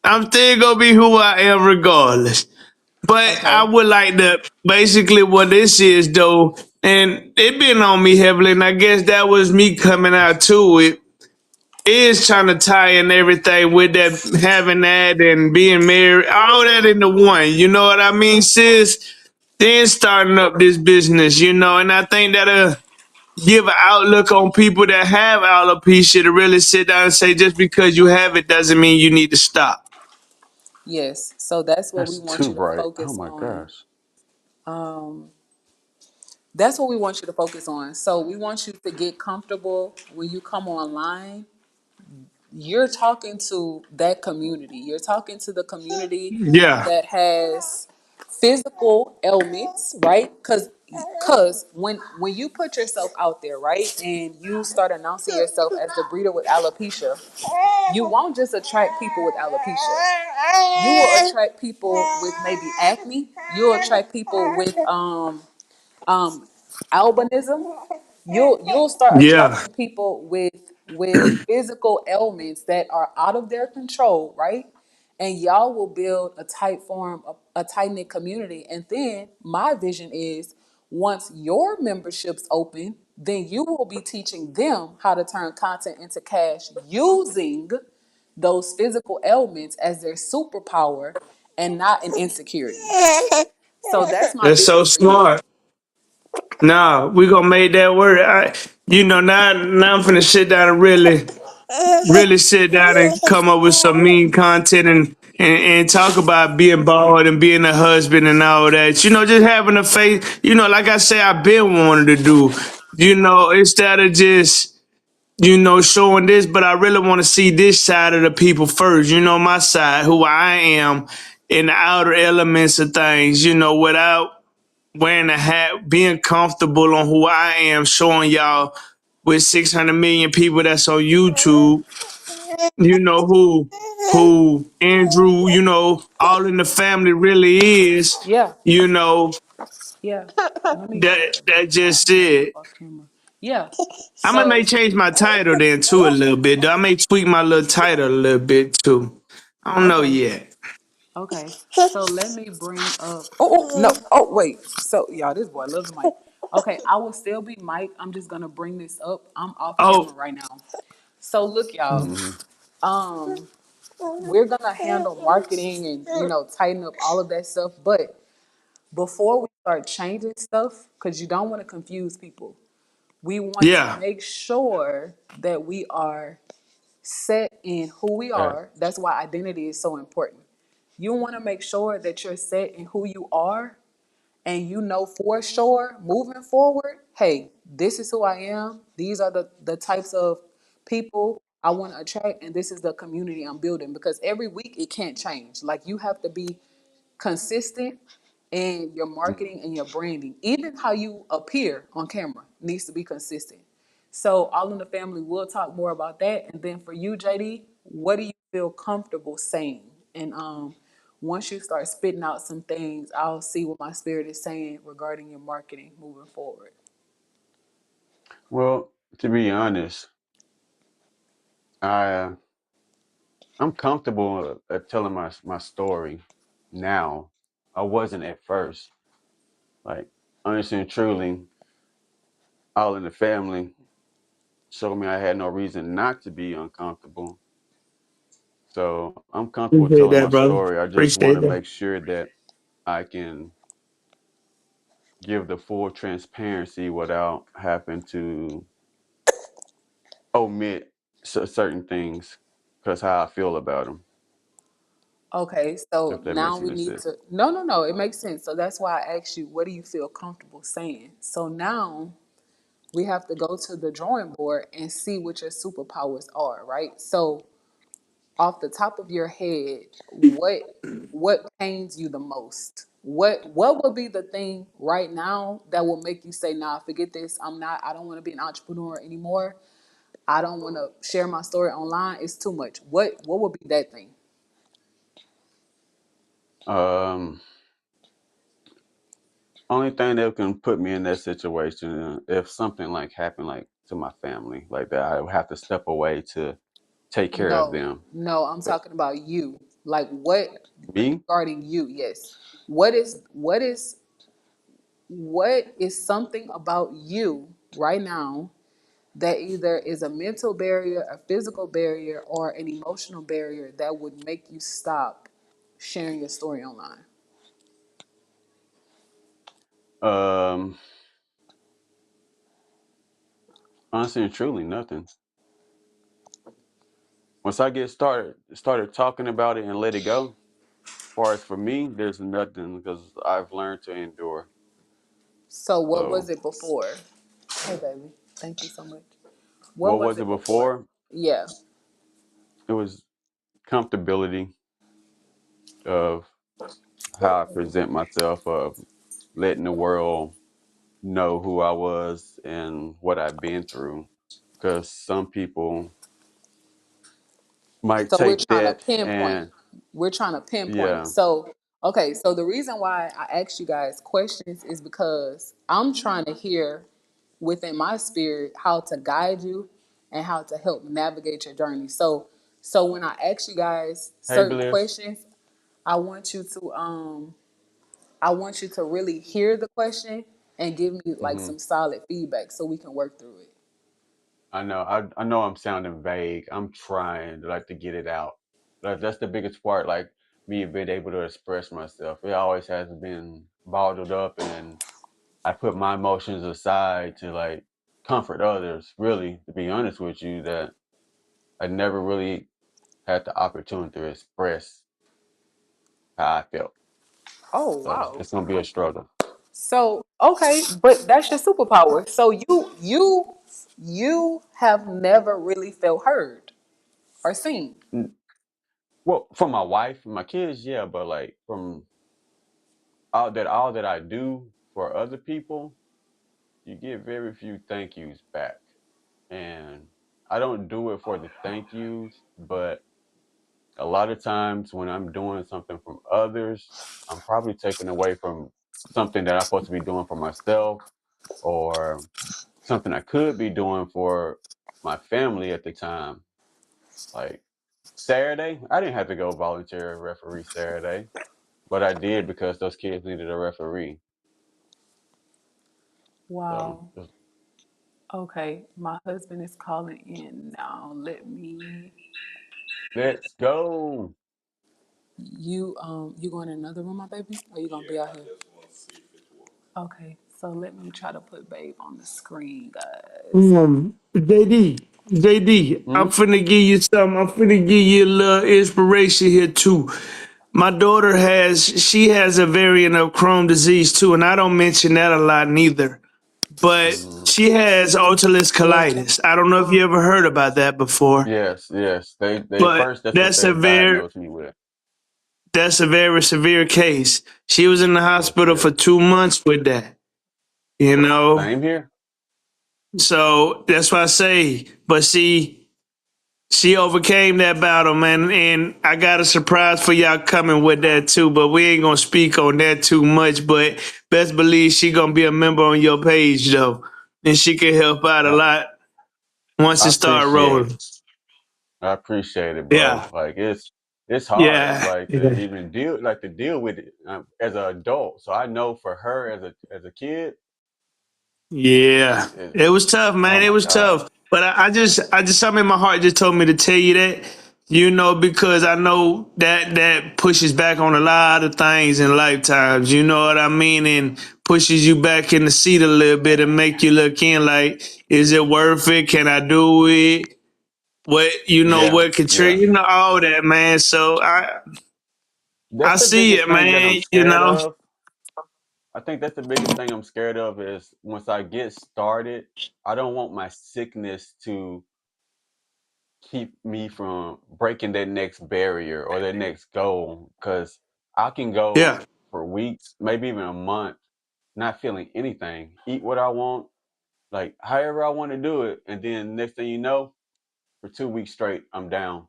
I'm still gonna be who I am regardless. But I Okay. would like to basically what this is though, and it been on me heavily, and I guess that was me coming out to it. Is trying to tie in everything with that having that and being married, all that into one. You know what I mean, sis? Then starting up this business, you know, and I think that'll give an outlook on people that have alopecia to really sit down and say just because you have it doesn't mean you need to stop. Yes. So that's what we That's want too you to bright. Oh focus my on. gosh. Um, that's what we want you to focus on. So we want you to get comfortable when you come online. You're talking to that community. You're talking to the community Yeah, that has physical ailments, right? Because when you put yourself out there, right, and you start announcing yourself as the breeder with alopecia, you won't just attract people with alopecia. You will attract people with maybe acne. You'll attract people with um albinism. You'll start yeah, attracting people with physical ailments that are out of their control, right? And y'all will build a tight knit community. And then my vision is once your memberships open, then you will be teaching them how to turn content into cash using those physical ailments as their superpower and not an insecurity. So that's my that's so vision for you. smart. Nah, we gonna make that work. Now I'm finna sit down and really sit down and come up with some mean content and talk about being bald and being a husband and all that. You know, just having a face. You know, like I say, I've been wanting to do. You know, instead of just showing this, but I really want to see this side of the people first. You know, my side, who I am, in the outer elements of things. You know, without wearing a hat, being comfortable on who I am, showing y'all with 600 million people that's on YouTube, you know, who Andrew, all in the family really is, Yeah, you know, yeah. Let me that get my just hand it. off camera. Yeah. I may So change my title then too a little bit. Though. I may tweak my little title a little bit too. I don't know okay, yet. okay. So let me bring up. Oh no. Oh wait. So y'all, this boy loves the mic. Okay, I will still be Mike. I'm just gonna bring this up. I'm off Oh, camera right now. So look, y'all. Hmm. Um, we're gonna handle marketing and tighten up all of that stuff. But before we start changing stuff, because you don't want to confuse people, we want to Yeah. make sure that we are set in who we That are. That's why identity is so important. You want to make sure that you're set in who you are, and you know for sure moving forward, hey, this is who I am. These are the types of people I want to attract, and this is the community I'm building. Because every week it can't change. Like, you have to be consistent in your marketing and your branding. Even how you appear on camera needs to be consistent. So, All in the Family, we'll talk more about that. And then for you, JD, what do you feel comfortable saying? And once you start spitting out some things, I'll see what my spirit is saying regarding your marketing moving forward. well, to be honest, I I'm comfortable telling my story now. I wasn't at first. Like, honestly and truly, all in the family showed me I had no reason not to be uncomfortable. So I'm comfortable Appreciate telling that, my brother. story. I just want Appreciate to that. make sure that I can give the full transparency without having to omit certain things because how I feel about them. Okay, so If that now makes we any need sense. to. No, no, no, it makes sense. So that's why I asked you, what do you feel comfortable saying? So now we have to go to the drawing board and see what your superpowers are, right? So off the top of your head, what pains you the most? What would be the thing right now that will make you say, "Nah, forget this. I don't want to be an entrepreneur anymore. I don't want to share my story online. It's too much." What would be that thing? Um, Only thing that can put me in that situation if something like happened like to my family like that, I would have to step away to take care of No, them. no, I'm But talking about you. Like, what me, regarding you? Yes. What is something about you right now that either is a mental barrier, a physical barrier, or an emotional barrier that would make you stop sharing your story online? um, honestly and truly, nothing. Once I get started talking about it and let it go, as far as for me, there's nothing because I've learned to endure. So what was So it before? Hey baby, thank you so much. What what was was it it before? before? Yeah. It was comfortability of how I present myself, of letting the world know who I was and what I've been through. Because some people might So we're take trying to that pinpoint. and We're trying to pinpoint. yeah, So, okay, so the reason why I asked you guys questions is because I'm trying to hear within my spirit how to guide you and how to help navigate your journey. So when I ask you guys hey certain Bliss. questions, I want you to I want you to really hear the question and give me like hmm some solid feedback so we can work through it. I know I'm sounding vague. I'm trying like to get it out. That's the biggest part. Like me being able to express myself. It always has been bottled up, and I put my emotions aside to like comfort others. Really, to be honest with you, that I never really had the opportunity to express how I felt. Oh So wow. it's gonna be a struggle. So okay, but that's your superpower. So you have never really felt heard or seen. Well, from my wife and my kids, yeah, but like from all that I do for other people, you get very few thank yous back. And I don't do it for the thank yous, but a lot of times when I'm doing something from others, I'm probably taking away from something that I'm supposed to be doing for myself or something I could be doing for my family at the time. Like Saturday, I didn't have to go volunteer referee Saturday, but I did because those kids needed a referee. So Wow. Okay, my husband is calling in now. Let me Let's go. You going in another room, my baby? Or you gonna be out here? Okay, so let me try to put babe on the screen, guys. JD, I'm Hmm? finna give you something. I'm finna give you a little inspiration here too. My daughter has a variant of Crohn's disease too, and I don't mention that a lot neither. But Mm. she has ulcerative Yeah. colitis. I don't know if you ever heard about that before, Yes, yes. They but first that's what they diagnosed me with. that's a very severe case. She was in the Oh hospital for shit. 2 months with that. You know, Same here. so that's why I say. But see, she overcame that battle, man, and I got a surprise for y'all coming with that too. But we ain't gonna speak on that too much. But best believe she gonna be a member on your page though, and she can help out a I, lot once I it start appreciate it. rolling. I appreciate it, bro. Yeah, Like it's hard, yeah, like to yeah, even deal with it as an adult. So I know for her as a kid, yeah. it, It was tough, oh man. It my was god, tough. But I just something in my heart just told me to tell you that. You know, because I know that pushes back on a lot of things in lifetimes. You know what I mean, and pushes you back in the seat a little bit and make you look in like, is it worth it? Can I do it? What yeah, what could yeah. you know all that, man. So I That's the see biggest it, thing that I'm man. You scared know, of. I think that's the biggest thing I'm scared of is once I get started, I don't want my sickness to keep me from breaking that next barrier or that next goal because I can go yeah. for weeks, maybe even a month, not feeling anything, eat what I want, like however I want to do it, and then next thing you know, for 2 weeks straight, I'm down.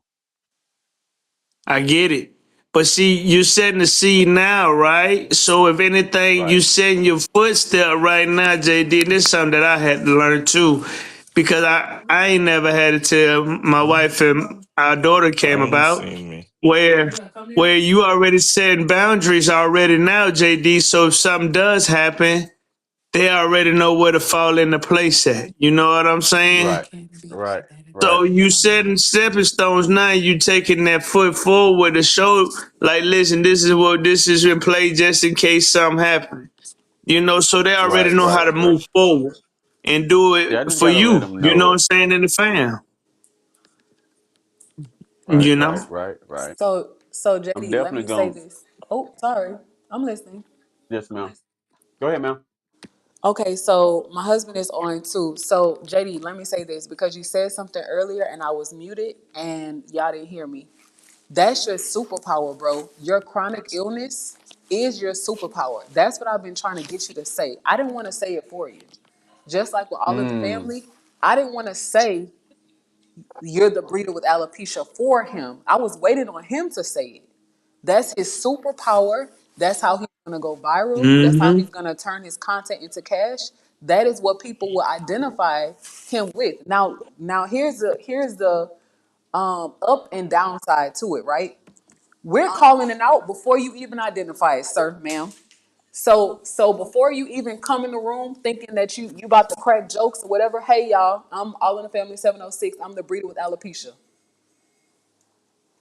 I get it. But see, you're setting the seed now, right? So if anything, you Right. setting your footstep right now, JD. And this is something that I had to learn too. Because I ain't never had it till my wife and our daughter came I ain't about. seen me. Where where you already setting boundaries already now, JD. So if something does happen, they already know where to fall into place at. You know what I'm saying? Right. Right. So Right. you setting stepping stones now. You taking that foot forward to show, like, listen, this is in play just in case something happens. You know, so they already Right. know how Right. to Right. move forward and do Yeah, I it just for gotta let you. them You know know what I'm it. saying in the fam. Right. You know. Right. Right. Right. So I'm JD, let definitely me say going. this. Oh, sorry. I'm listening. Yes, ma'am. Go ahead, ma'am. Okay, so my husband is on too. So JD, let me say this because you said something earlier and I was muted and y'all didn't hear me. That's your superpower, bro. Your chronic illness is your superpower. That's what I've been trying to get you to say. I didn't want to say it for you. Just like with all of the Mm. family, I didn't want to say you're the breeder with alopecia for him. I was waiting on him to say it. That's his superpower. That's how he's gonna go viral. That's how Hmm. he's gonna turn his content into cash. That is what people will identify him with. Now here's the up and downside to it, right? We're calling it out before you even identify it, sir, ma'am. So before you even come in the room thinking that you about to crack jokes or whatever, hey y'all, I'm all in the family 706. I'm the breeder with alopecia.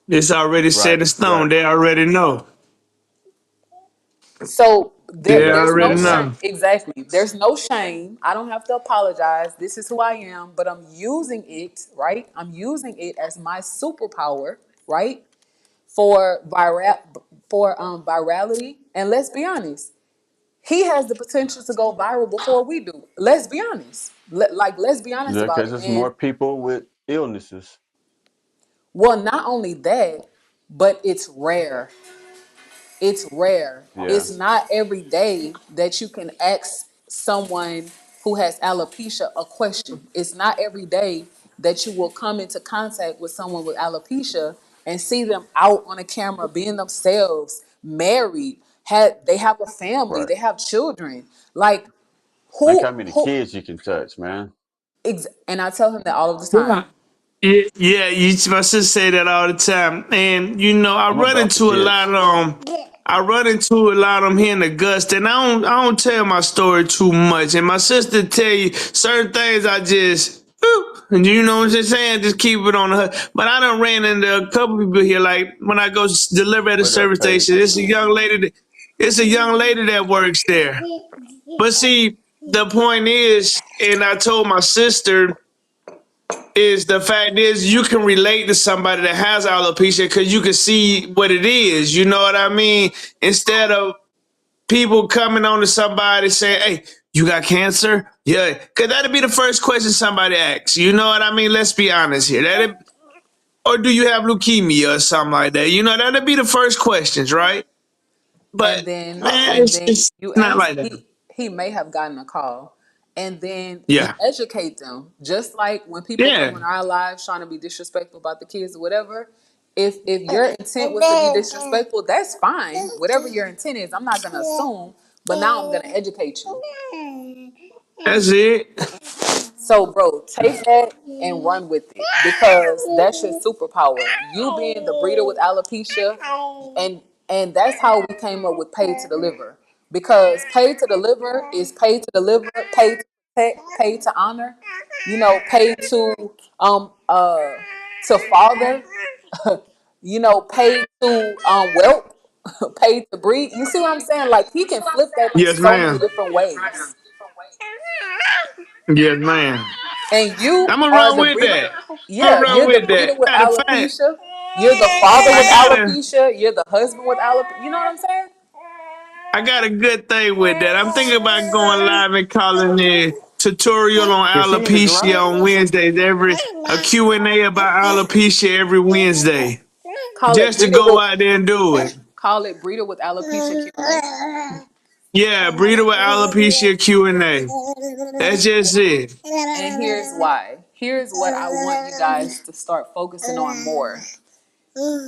It's already set Right. in Right. stone. They already know. So You They there's definitely no already right. shame. know. Exactly. There's no shame. I don't have to apologize. This is who I am, but I'm using it, right? I'm using it as my superpower, right? For virality. And let's be honest, he has the potential to go viral before we do. Let's be honest. Let's be honest Yeah, about because it. there's And more people with illnesses. well, not only that, but it's rare. It's rare. Yeah. It's not every day that you can ask someone who has alopecia a question. It's not every day that you will come into contact with someone with alopecia and see them out on a camera being themselves, married, they have a family, Right. they have children. Like Think how many who kids you can touch, man. and I tell him that all of the Yeah. time. Yeah, my sister say that all the time, and you know I'm about the kids. I run into a lot of them here in Augusta, and I don't tell my story too much. And my sister tell you certain things. I just, whew. And you know what I'm saying? Just keep it on the hood. But I done ran into a couple people here. Like when I go deliver at a What up, service Paige? station, it's a young lady. It's a young lady that works there. But see, the point is, and I told my sister, is the fact is you can relate to somebody that has alopecia because you can see what it is. You know what I mean? Instead of people coming on to somebody saying, "Hey, you got cancer?" Yeah, because that'd be the first question somebody asks. You know what I mean? Let's be honest here. Or do you have leukemia or something like that? You know, that'd be the first questions, right? But man, And it's then just you not answer, like that. he may have gotten a call, and then you Yeah, educate them, just like when people yeah, come in our lives trying to be disrespectful about the kids or whatever. If your intent was to be disrespectful, that's fine. Whatever your intent is, I'm not gonna assume, but now I'm gonna educate you. that's it. So, bro, take that and run with it because that's your superpower. You being the breeder with alopecia, and that's how we came up with pay to deliver. Because pay to deliver is pay to deliver, pay to protect, pay to honor. You know, pay um uh to father. You know, pay to wealth, pay to breed. You see what I'm saying? Like he can flip that in Yes, so many ma'am. different ways. Yes, ma'am. And you I'm gonna are run the with breeder. that. I'm gonna Yeah, run you're the with breeder that. with Matter of fact, alopecia. You're the father I with got a alopecia. You're the husband with alopecia. You know what I'm saying? I got a good thing with that. I'm thinking about going live and calling a tutorial on Is he in the alopecia garage? on Wednesdays. A Q&A about alopecia every Wednesday. Call it Just to breeder go with out there and do it. alopecia Q&A. Yeah, breeder with alopecia Q&A. That's just it. And here's why. Here's what I want you guys to start focusing on more.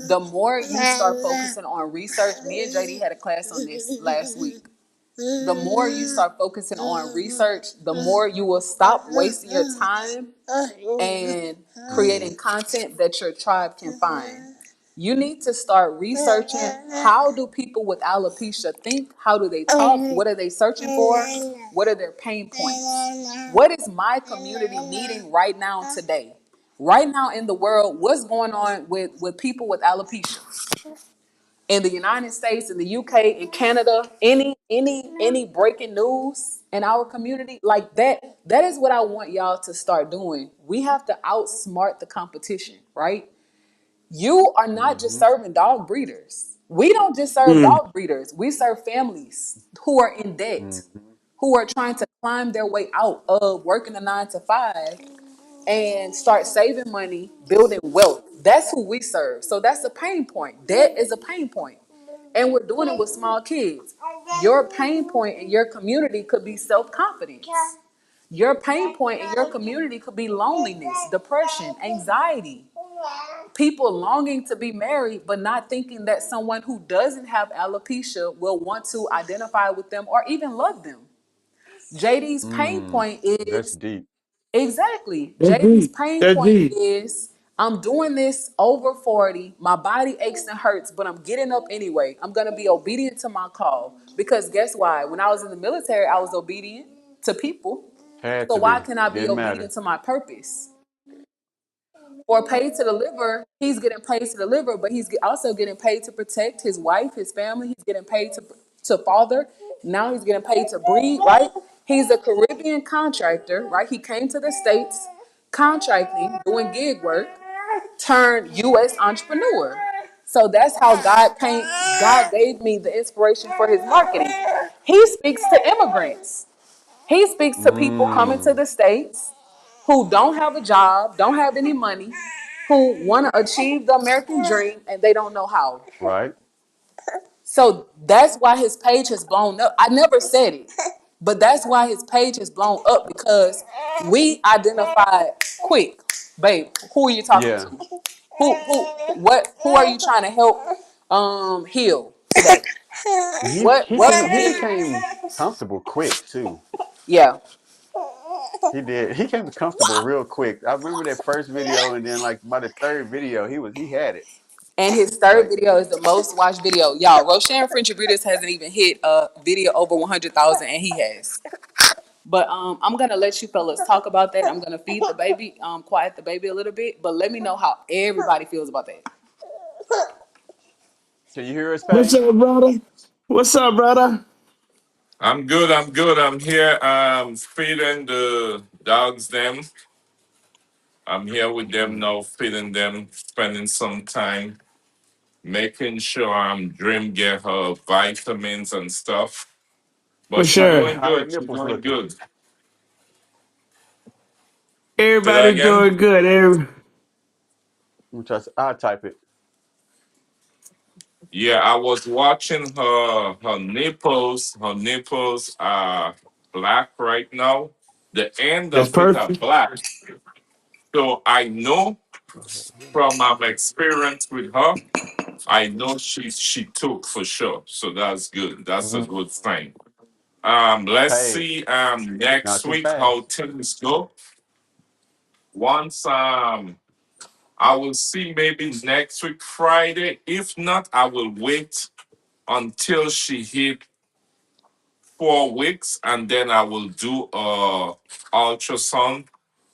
The more you start focusing on research, me and JD had a class on this last week. The more you start focusing on research, the more you will stop wasting your time and creating content that your tribe can find. You need to start researching how do people with alopecia think? How do they talk? What are they searching for? What are their pain points? What is my community needing right now today? Right now in the world, what's going on with people with alopecia? In the United States, in the UK, in Canada, any breaking news in our community like that, that is what I want y'all to start doing. We have to outsmart the competition, right? You are not just Mm-hmm. serving dog breeders. We don't just serve Mm. dog breeders. We serve families who are in debt, Mm-hmm. who are trying to climb their way out of working a 9 to 5 and start saving money, building wealth. That's who we serve. So that's a pain point. Debt is a pain point. And we're doing it with small kids. Your pain point in your community could be self confidence. Your pain point in your community could be loneliness, depression, anxiety. People longing to be married, but not thinking that someone who doesn't have alopecia will want to identify with them or even love them. JD's pain Mm. point That's is deep. exactly. That's JD's deep. pain That's point deep. is I'm doing this over 40. My body aches and hurts, but I'm getting up anyway. I'm going to be obedient to my call. Because guess why? When I was in the military, I was obedient to people. Had So to why be. can I be Didn't obedient matter. to my purpose? For paid to deliver, he's getting paid to deliver, but he's also getting paid to protect his wife, his family. He's getting paid to father. Now he's getting paid to breed, right? He's a Caribbean contractor, right? He came to the States contracting, doing gig work, turned U.S. entrepreneur. So that's how God gave me the inspiration for his marketing. He speaks to immigrants. He speaks to people coming to Mm. the States who don't have a job, don't have any money, who want to achieve the American dream and they don't know how. Right? So that's why his page has blown up. I never said it, but that's why his page has blown up because we identified quick, babe. Who are you talking Yeah. to? Who are you trying to help heal today? What He community? became comfortable quick too. Yeah. He did. He came comfortable real quick. I remember that first video, and then like by the third video, he had it. And his third Like video is the most watched video. Y'all, Roshan French Breeders hasn't even hit a video over 100,000, and he has. But I'm gonna let you fellas talk about that. I'm gonna feed the baby, quiet the baby a little bit. But let me know how everybody feels about that. Can you hear us, What's Paige? up, brother? What's up, brother? I'm good. I'm good. I'm here. Feeding the dogs. Them. I'm here with them Mm. now, feeding them, spending some time, making sure Dream get her vitamins and stuff. For But she's sure. doing How her good. She's nipples doing looking? good. Say that Everybody's again. doing good. Let me try. I'll type it. Yeah, I was watching her. Her nipples. Her nipples are black right now. The end That's of it are perfect. black. So I know from my experience with her, I know she took for sure. So that's good. That's a Hmm. good sign. Let's Paige, see not next too week how fast. things go. Once I will see maybe next week Friday. If not, I will wait until she hit 4 weeks and then I will do ultrasound.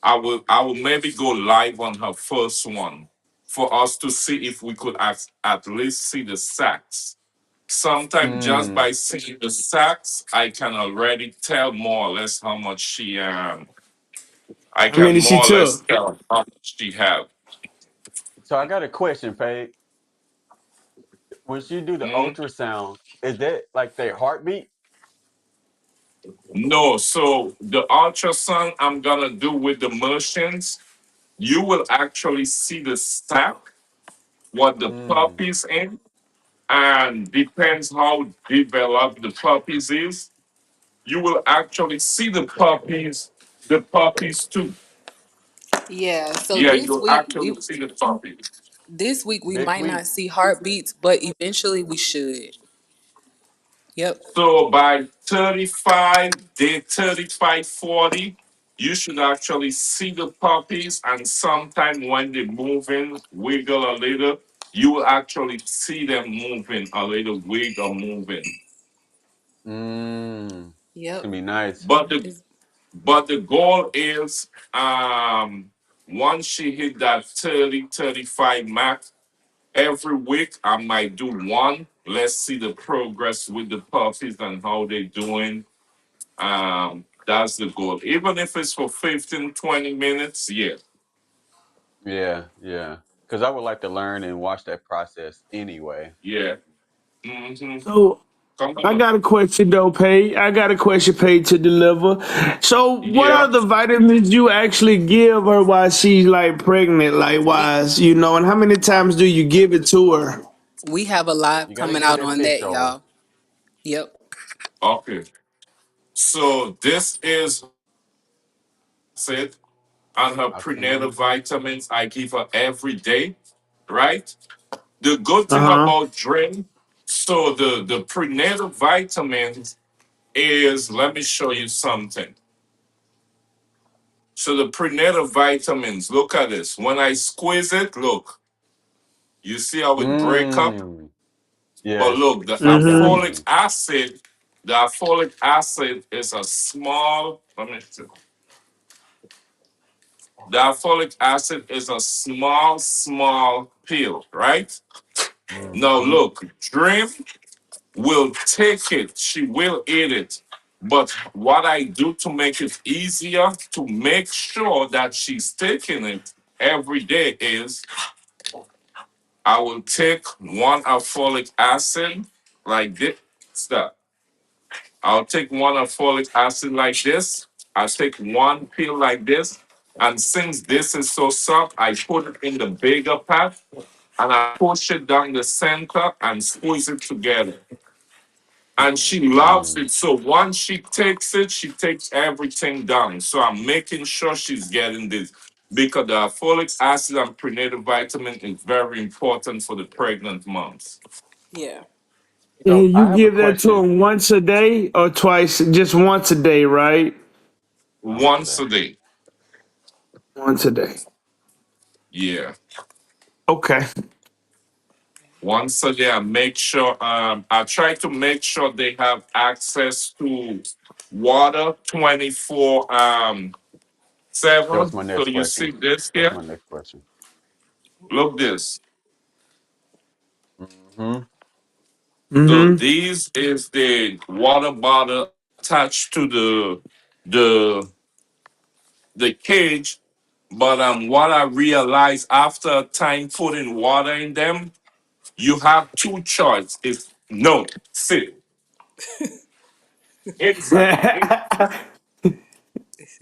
I will maybe go live on her first one for us to see if we could at least see the sacs. Sometimes just Mm. by seeing the sacks, I can already tell more or less how much I How can many she more or less took? tell how much she have. So I got a question, Paige. When you do the Mhm. ultrasound, is that like their heartbeat? No, so the ultrasound I'm gonna do with the machines, you will actually see the sack, what the Mm. puppies in, and depends how developed the puppies is. You will actually see the puppies too. Yeah. So Yeah, this you'll week actually see the puppies. we Next might week. not see heartbeats, but eventually we should. Yep. So by 35, day 35, 40, you should actually see the puppies. And sometime when they move in, wiggle a little, you will actually see them moving a little, wiggle moving. Mm. It's Yep. gonna be nice. But the It's, but the goal is once she hit that 30, 35 mark, every week I might do one. Let's see the progress with the puppies and how they doing. That's the goal. Even if it's for 15, 20 minutes, yeah. Yeah, yeah. Because I would like to learn and watch that process anyway. Yeah. Mm-hmm. So Come I on. got a question though, Pay. I got a question, Pay, to deliver. So what Yeah. are the vitamins you actually give her while she's like pregnant, like we wise, and how many times do you give it to her? we have a live You got to coming give her out that on fish that, oil. y'all. Yep. Okay. So this is it. On her I'll send prenatal you. vitamins, I give her every day, right? The good Uh thing huh. about drink, so the prenatal vitamins is, let me show you something. So the prenatal vitamins, look at this. When I squeeze it, look, you see how it break up? Mm. But Yes, look, the sink down Mm-hmm. folic in. acid, the folic acid is a small, let me see. The folic acid is a small pill, right? Now Mm-hmm. look, Dream will take it, she will eat it. But what I do to make it easier, to make sure that she's taking it every day is I will take one of folic acid like this. Stop. I'll take one of folic acid like this. I'll take one pill like this. And since this is so soft, I put it in the bigger pot and I push it down the center and squeeze it together. And she loves Mm. it. So once she takes it, she takes everything down. So I'm making sure she's getting this because the folic acid and prenatal vitamin is very important for the pregnant moms. Yeah. So And I you have a give that to question. her once a day or twice, just once a day, right? Once a Once day. a day. Once a day. Yeah. Okay. once a day. I make sure I try to make sure they have access to water 24 That 7. was my So next you see question. this That was here? my next question. Look this. Hmm. So Mm-hmm. these is the water bottle attached to the the cage. But what I realized after time putting water in them, you have two choices. If no, sit inside.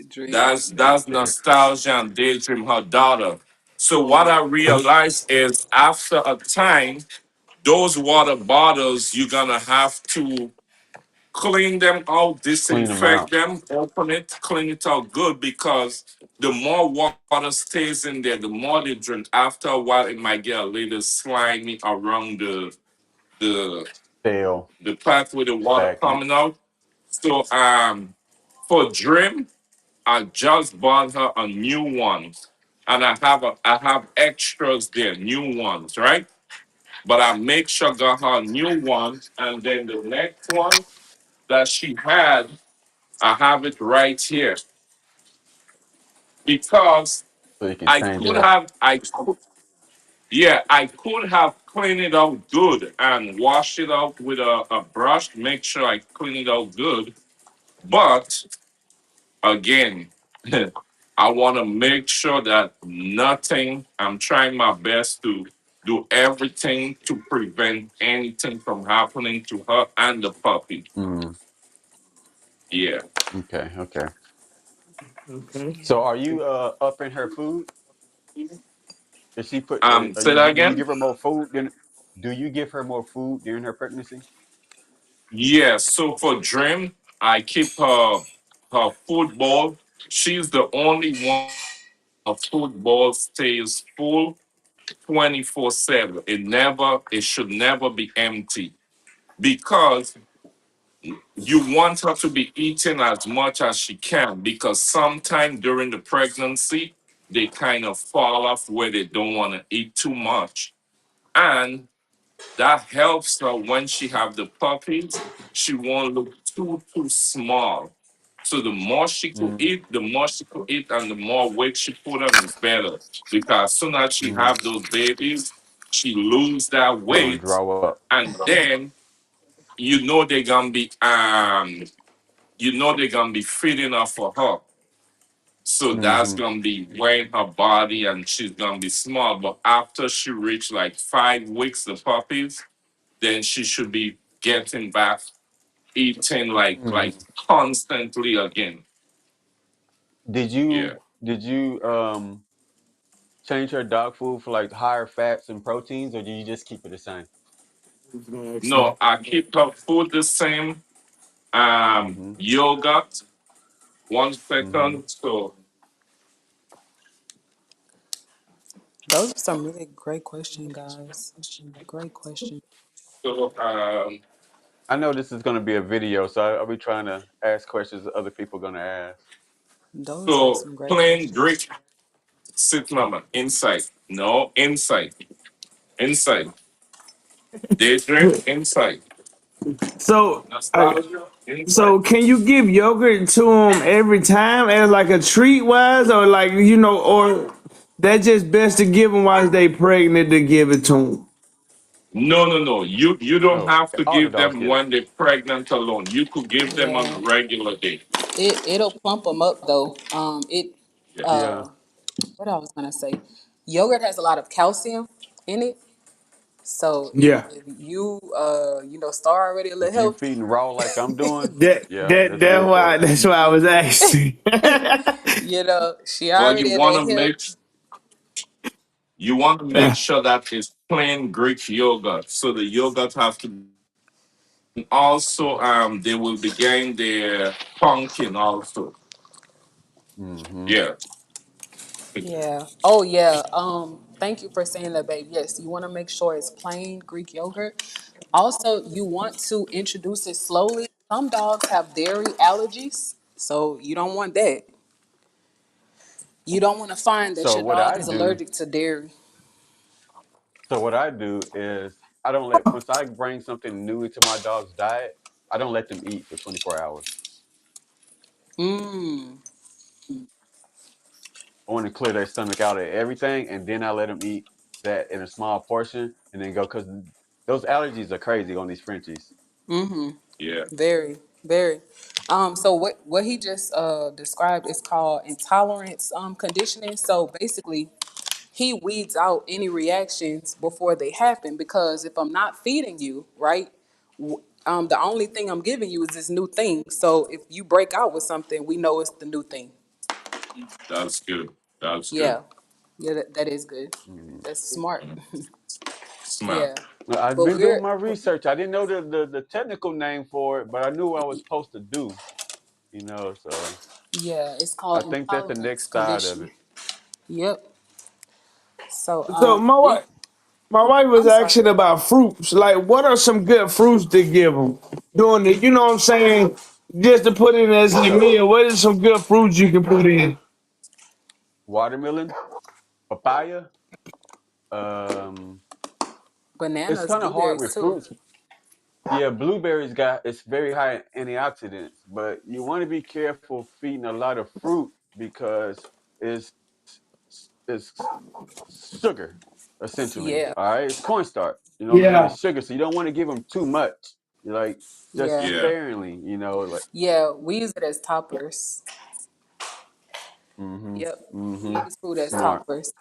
Drink. That's nostalgia and daydream her daughter. So what I realized is after a time, those water bottles you're gonna have to clean them out, Clean them disinfect out them, open it, clean it out good because the more water stays in there, the more they drink. After a while, it might get a little slimy around the stale, the path with the water stagnant. coming out. So for Dream, I just bought her a new one. And I have extras there, new ones, right? But I make sure got her a new one, and then the next one that she had, I have it right here because So you can I change it could up. have, yeah, I could have cleaned it out good and wash it out with a brush, make sure I clean it out good. But again, I want to make sure that nothing, I'm trying my best to do everything to prevent anything from happening to her and the puppy. Mm, Yeah. okay, okay. Okay. So are you upping her food? Is she put? Are Say you? that Do you again? give her more food? Do you give her more food during her pregnancy? Yeah. So for Dream, I keep her football. She's the only one. Her football stays full 24/7. It should never be empty because you want her to be eating as much as she can because sometime during the pregnancy they kind of fall off where they don't want to eat too much, and that helps her when she have the puppies. She won't look too small. So the more she could Mm, eat, the more she could eat, and the more weight she put on is better. Because as soon as she mm. have those babies, she lose that It's gonna weight, draw up. and then you know they're gonna be feeding her for her. So that's Hmm. gonna be weighing her body and she's gonna be small. But after she reach like 5 weeks, the puppies, then she should be getting back eating like Hmm. constantly again. Did Yeah. you change her dog food for like higher fats and proteins, or do you just keep it the same? I was gonna ask No, that. I keep her food the same. Hmm. Yogurt. One Hmm. second. Those are some really great questions, guys. Great question. So I know this is gonna be a video, so I'll be trying to ask questions that other people are gonna ask. Those are so some great plain questions. Greek. Sit, mama. Inside. No, inside. Inside. Daydream. Inside. So, Nostalgia. Inside. so can you give yogurt to them every time as like a treat wise, or like or that just best to give them while they pregnant to give it to them? No, no, no. You don't No, have to all the give dogs them get it. when they're pregnant alone. You could give them on a Yeah, regular day. it'll plump them up though. Yeah. Yeah, Uh, what I was gonna say, yogurt has a lot of calcium in it. So Yeah, if you start already a little if you healthy, feeding raw like I'm doing, that yeah, that that's good for you. that's why I was asking. she Well, already a little healthy. you want to make sure that it's plain Greek yogurt. So the yogurt have to also they will be getting their pumpkin also. Hmm. Yeah. Yeah. Oh yeah. Thank you for saying that, babe. Yes, you want to make sure it's plain Greek yogurt. Also, you want to introduce it slowly. Some dogs have dairy allergies, so you don't want that. You don't want to find that So your what dog I is do, allergic to dairy. so what I do is I don't let once I bring something new into my dog's diet, I don't let them eat for 24 hours. Mm. I want to clear their stomach out of everything, and then I let them eat that in a small portion, and then go because those allergies are crazy on these Frenchies. Mm-hmm. Yeah, Very, very. So what he just described is called intolerance conditioning. So basically, he weeds out any reactions before they happen because if I'm not feeding you, right, the only thing I'm giving you is this new thing. So if you break out with something, we know it's the new thing. that's good. That's good. Yeah, yeah, that is good. Mm. That's smart. Mm. Smart. Yeah, Well, I've but been doing we're my research. I didn't know the technical name for it, but I knew what I was supposed to do. So yeah, it's I called think that's the intolerance next side of conditioning. it. Yep. So So we. my wife was I'm sorry. asking about fruits. Like, what are some good fruits to give them during the? You know what I'm saying? Just to put in as a meal. What is some good fruits you can put in? Watermelon, papaya. Um, it's Bananas, kind of hard blueberries with too. fruits. Yeah, blueberries got it's very high in antioxidants, but you want to be careful feeding a lot of fruit because it's it's sugar essentially. Yeah, All right, it's cornstarch. You know what I'm saying? Yeah. It's sugar, so you don't want to give them too much. You like just yeah, Yeah. sparingly. Like yeah. We use it as toppers. mm-hmm, Yep, we mm-hmm. use food as Smart. toppers.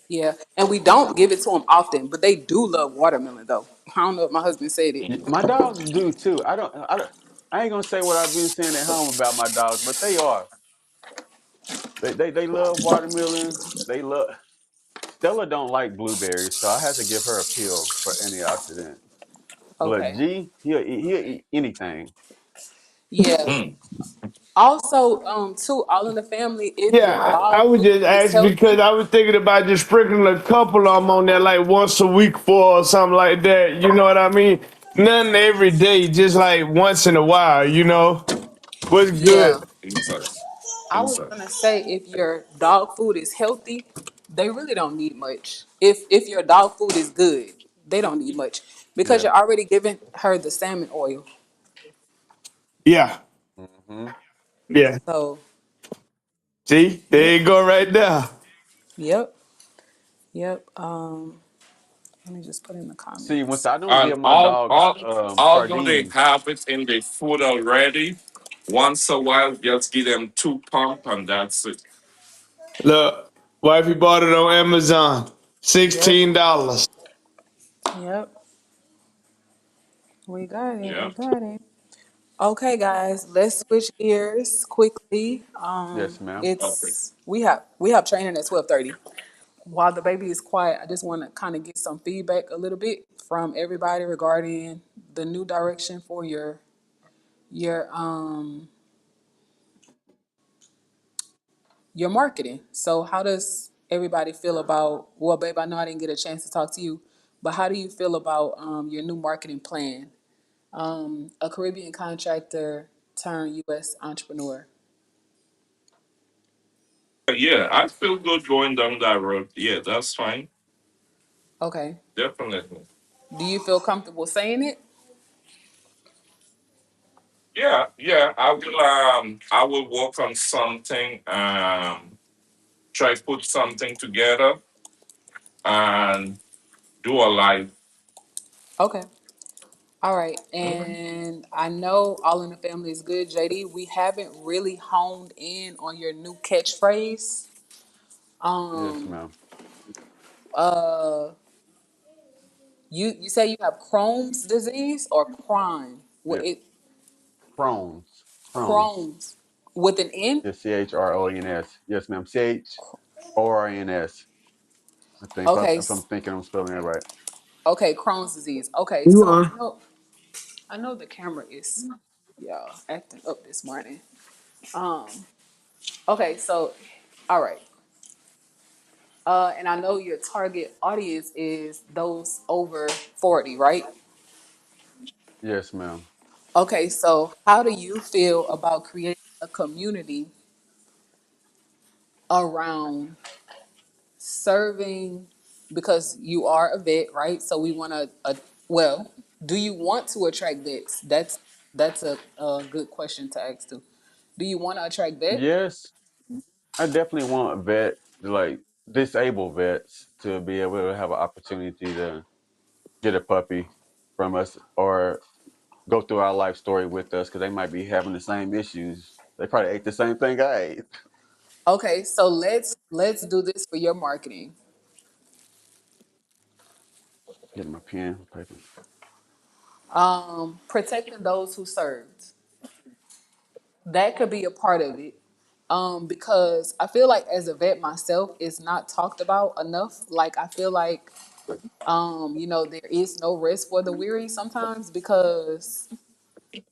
Yeah, and we don't give it to them often, but they do love watermelon though. I don't know if my husband said it. My dogs do too. I ain't gonna say what I've been saying at home about my dogs, but they are. They love watermelon. They love Stella don't like blueberries, so I had to give her a pill for antioxidants. But Okay. G, he'll eat anything. Yeah. Mm. Also, too, all in the family. If your Yeah, I dog would food just is ask because healthy, I was thinking about just sprinkling a couple of them on there like once a week for or something like that. You know what I mean? Nothing every day, just like once in a while. What's yeah. good? Inside. I was Inside. gonna say if your dog food is healthy, they really don't need much. If your dog food is good, they don't need much because Yeah. you're already giving her the salmon oil. Yeah, Mm-hmm. yeah. So, See, yep, there you go right there. yep, yep. Let me just put in the See, once comments. I don't And give my dogs although they sardines. have it in the food already, once a while just give them 2 pump and that's it. Look, wifey bought it on Amazon, Yep, $16. yep. We got it. Yeah. We got it. Okay, guys, let's switch gears quickly. Yes, ma'am. Okay. It's we have training at 12:30. While the baby is quiet, I just want to kind of get some feedback a little bit from everybody regarding the new direction for your your marketing. So how does everybody feel about, well, babe, I know I didn't get a chance to talk to you, but how do you feel about your new marketing plan? A Caribbean contractor turned US entrepreneur. Yeah, I feel good going down that road. Yeah, that's fine. Okay. Definitely. Do you feel comfortable saying it? Yeah, yeah. I will work on something, try put something together and do a live. Okay. All right. Okay. And I know All in the Family is good, JD. We haven't really honed in on your new catchphrase. Yes, Um, ma'am. uh, you say you have Crohn's disease or crime? What Yeah. it Crohn's. Crohn's. Crohn's with an N? Yes, CHRONS. Yes, ma'am. CHORNS. I think Okay. if I'm thinking I'm spelling it right. Okay, Crohn's disease. Okay, You so are. I know the camera is y'all acting up this morning. Um, okay, so all right. And I know your target audience is those over 40, right? Yes, ma'am. Okay, so how do you feel about creating a community around serving, because you are a vet, right? So we want to Well, do you want to attract vets? That's a good question to ask too. Do you want to attract vets? Yes, I definitely want vet, like disabled vets, to be able to have an opportunity to get a puppy from us or go through our life story with us because they might be having the same issues. They probably ate the same thing I ate. Okay, so let's do this for your marketing. Get my pen, paper. Protecting those who served. That could be a part of it. Because I feel like as a vet myself, it's not talked about enough. Like I feel like there is no rest for the weary sometimes because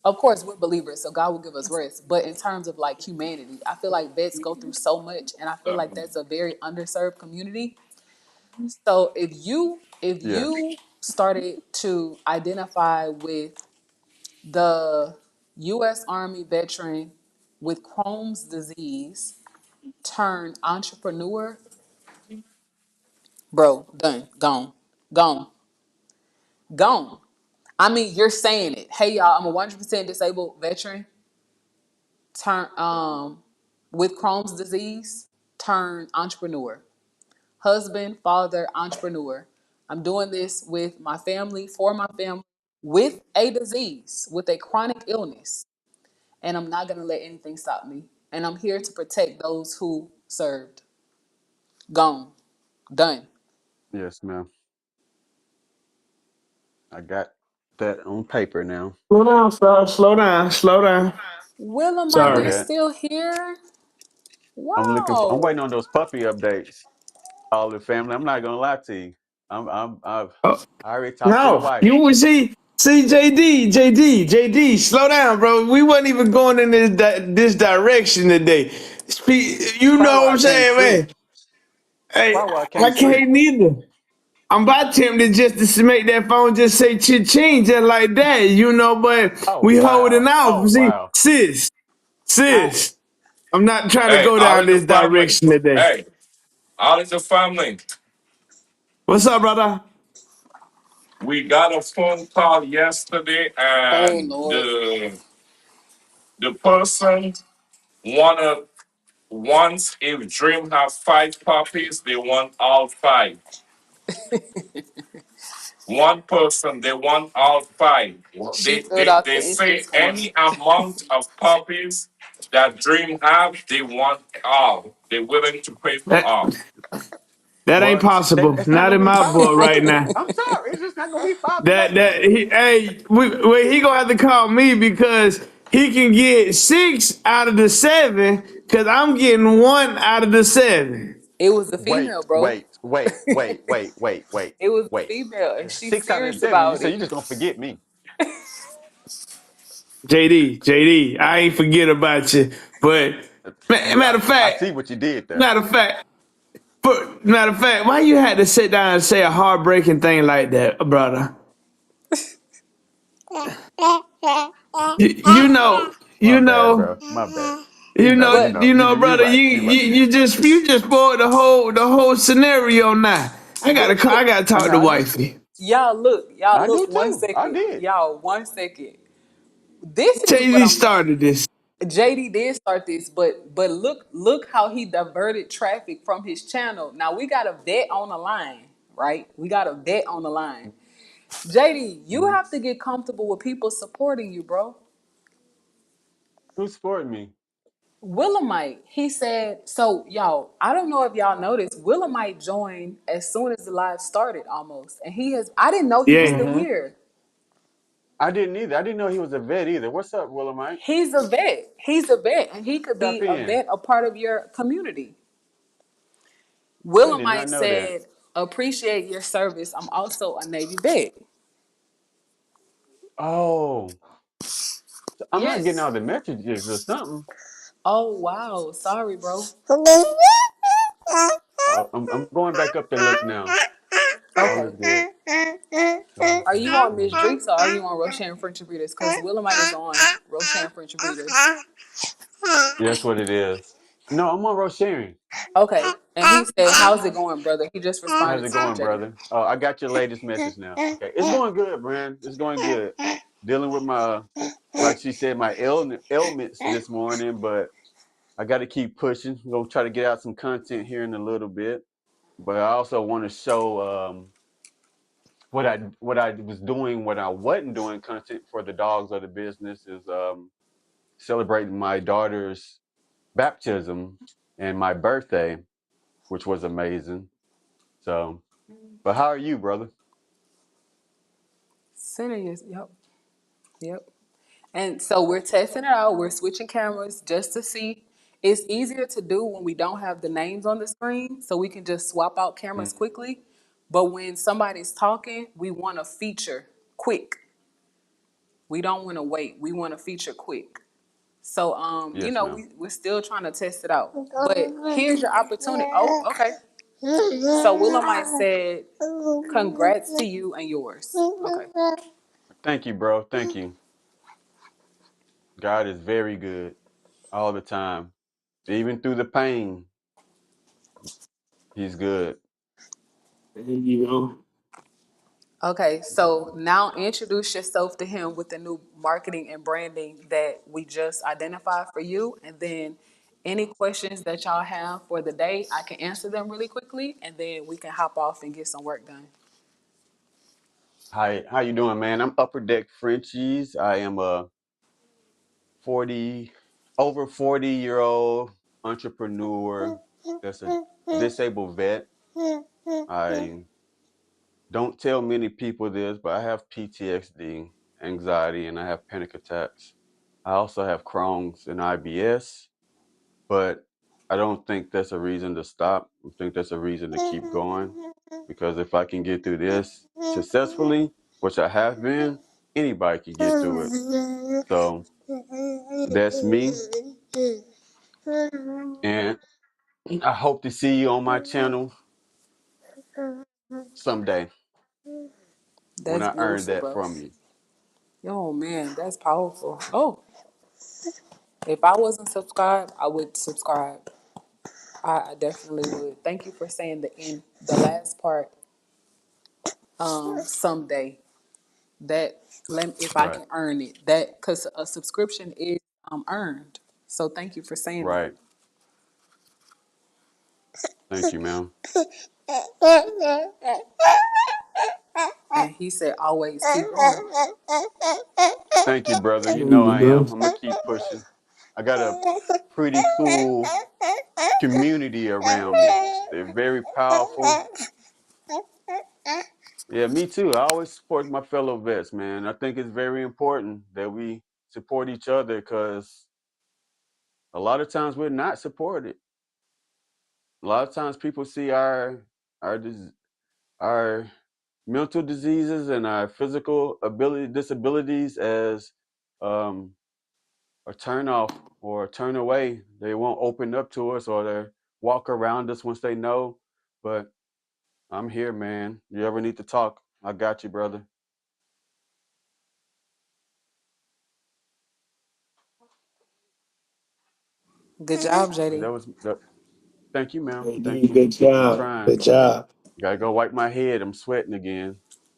of course we're believers, so God will give us rest. But in terms of like humanity, I feel like vets go through so much and I feel like that's a very underserved community. So if Yes, you started to identify with the US Army veteran with Crohn's disease turned entrepreneur, bro, done, gone, gone, gone. I mean, you're saying it. Hey, y'all, I'm a 100% disabled veteran turn with Crohn's disease turned entrepreneur. Husband, father, entrepreneur. I'm doing this with my family, for my family, with a disease, with a chronic illness. And I'm not going to let anything stop me. And I'm here to protect those who served. Gone. Done. yes, ma'am. I got that on paper now. Slow down, sir. Slow down. Slow down. I Willamite, do you're Sorry. that. still here? I'm looking for. I'm Wow. waiting on those puppy updates. All the family. I'm not gonna lie to you. Oh, I already talked to the no, wife. you would see JD. Slow down, bro. We wasn't even going in this direction today. You know Probably what why I I'm can't saying, sleep. man? Hey, Probably why I I can't sleep. can't neither. I'm about tempted just to make that phone just say cha-ching just like that, but Oh we holding wow. out. Oh See, wow. sis, I'm not trying to Hey, go all down in the this family. direction today. Hey, all in the family. What's up, brother? We got a phone call yesterday, Oh, and Lord. the person wanna once if Dream have 5 puppies, they want all 5. One person, they want all 5. She They filled they out they the say insurance form. any amount of puppies that Dream have, they want all. They're willing to pay for That all. that ain't Well, possible. it's not Not gonna in be my five. book right now. I'm sorry. It's just not gonna be 5 That today. that he hey he gonna have to call me because he can get 6 out of the 7 because I'm getting 1 out of the 7. It was a Wait, female, bro. wait, wait, wait, wait, wait, wait, It was a wait. female, and she's 6 out of serious 7. You about say it. you just gonna forget me. JD, I ain't forget about you. But matter of I fact, see what you did there. matter of fact, matter of fact, why you had to sit down and say a heartbreaking thing like that, brother? You know, My you bad, know, bro. My bad. you know, But You're brother. right. You You're right. you you just spoiled the whole scenario now. but look, I gotta I talk know. to I do. wifey. y'all I look do one too. I second. did. Y'all 1 second. This is what JD I'm started this. JD did start this, but look how he diverted traffic from his channel. Now we got a vet on the line, right? We got a vet on the line. JD, you Mhm. have to get comfortable with people supporting you, bro. Who supported me? Willamite, he said, so y'all, I don't know if y'all noticed, Willamite joined as soon as the live started almost. And I didn't know he was Yeah, still Mm-hmm. here. I didn't either. I didn't know he was a vet either. What's up, Willamite? He's a vet. He's a vet, and he could Tap be a in. vet, a part of your community. I did not Willamite know that. said, appreciate your service. I'm also a Navy vet. Oh, so I'm not getting Yes. all the messages or something. Oh, wow. Sorry, bro. I'm going back up to look now. All is Okay. good. So, Are you on Miss Drinks or are you on Roshan French Breeders? Because Willamite is on Roshan French Breeders. yeah, that's what it is. No, I'm on Rosharing. Okay. And he said, "How's it going, brother?" He just How's responded it to you, going, JD. brother? Oh, I got your latest message now. Okay, it's going good, man. It's going good. Dealing with my, like she said, my ailments this morning, but I got to keep pushing. I'm gonna try to get out some content here in a little bit, but I also want to show what I was doing when I wasn't doing content for the dogs of the business is celebrating my daughter's baptism and my birthday, which was amazing. So, but how are you, brother? Serious. Yep. Yep. And so we're testing it out. We're switching cameras just to see. It's easier to do when we don't have the names on the screen, so we can just swap out cameras Mm. quickly. But when somebody's talking, we want to feature quick. We don't want to wait. We want to feature quick. So, Yes, ma'am. we're still trying to test it out. But here's your opportunity. Oh, okay. So Willamite said, "Congrats to you and yours." Okay. Thank you, bro. Thank you. God is very good all the time. Even through the pain, he's good. You know, Okay, so now introduce yourself to him with the new marketing and branding that we just identified for you. And then any questions that y'all have for the day, I can answer them really quickly and then we can hop off and get some work done. Hi, how you doing, man? I'm Upper Deck Frenchies. I am a 40 over 40-year-old entrepreneur that's a disabled vet. I don't tell many people this, but I have PTSD, anxiety, and I have panic attacks. I also have Crohn's and IBS, but I don't think that's a reason to stop. I think that's a reason to keep going because if I can get through this successfully, which I have been, anybody can get through it. So that's me. And I hope to see you on my channel someday when That's I earn beautiful, that bro. from you. Yo, man, that's powerful. Oh, if I wasn't subscribed, I would subscribe. I definitely would. Thank you for saying the last part, someday. That if I Right, can earn it, that because a subscription is earned. So thank you for saying that. right. Thank you, ma'am. And he said, always keep going. Thank you, brother. You there know you I am. go. I'm gonna keep pushing. I got a pretty cool community around me. They're very powerful. Yeah, me too. I always support my fellow vets, man. I think it's very important that we support each other because a lot of times we're not supported. A lot of times people see our our mental diseases and our physical ability disabilities as um, a turn off or a turn away. They won't open up to us or they walk around us once they know. But I'm here, man. You ever need to talk? I got you, brother. Good job, JD. That was that. Thank you, ma'am. Hey, Thank dude, you. good I'm job. trying. Good job. Gotta go wipe my head. I'm sweating again.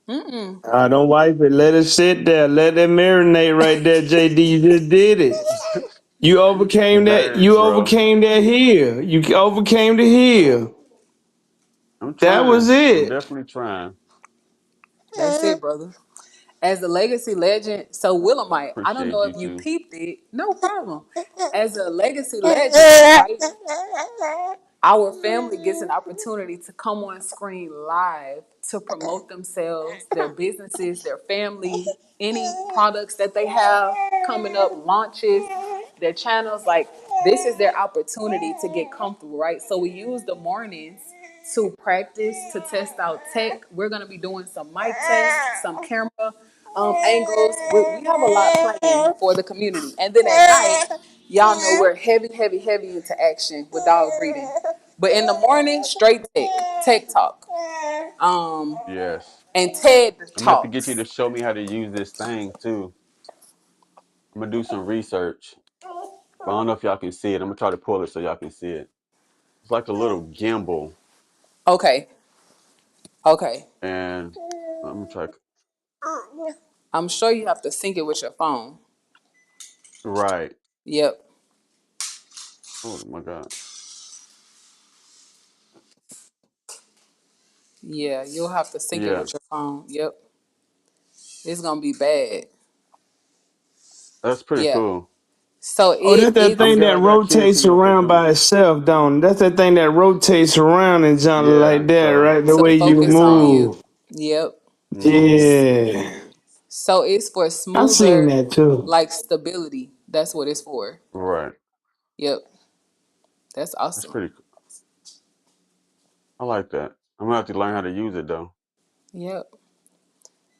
Mm-mm. Don't wipe it. Let it sit there. Let it marinate right there, JD. You just did it. You overcame that. Nerves, You bro. overcame that hill. You overcame the hill. I'm That was trying. I'm it. definitely trying. That's it, brother. As a legacy legend, so Willamite, I don't know Appreciate if you you too. peeped it. No problem. As a legacy legend, right? Our family gets an opportunity to come on screen live to promote themselves, their businesses, their family, any products that they have coming up, launches, their channels. Like, this is their opportunity to get comfortable, right? So we use the mornings to practice, to test out tech. We're going to be doing some mic tests, some camera angles. We have a lot planned for the community. And then at night, y'all know we're heavy, heavy, heavy into action with dog breeding. But in the morning, straight tech talk, Yes. and TED I'm gonna have to get you talks. to show me how to use this thing too. I'm gonna do some research. But I don't know if y'all can see it. I'm gonna try to pull it so y'all can see it. It's like a little gimbal, Okay. Okay. and I'm gonna try. I'm sure you have to sync it with your phone. Right. Yep. Oh my god. Yeah, you'll have to sync it Yeah, with your phone. Yep. It's gonna be bad. that's pretty Yeah. cool. So Oh, that's that I'm thing glad that I got kids who rotates know what they're around doing. by itself, don't it? That's that thing that rotates around and something Yeah. like that, So. right? The to way you focus on you. move. Yep. Mm-hmm. Yeah. So it's for I seen smoother that too. like stability. That's what it's for. Right. Yep. That's That's awesome. pretty cool. I like that. I'm gonna have to learn how to use it though. Yep.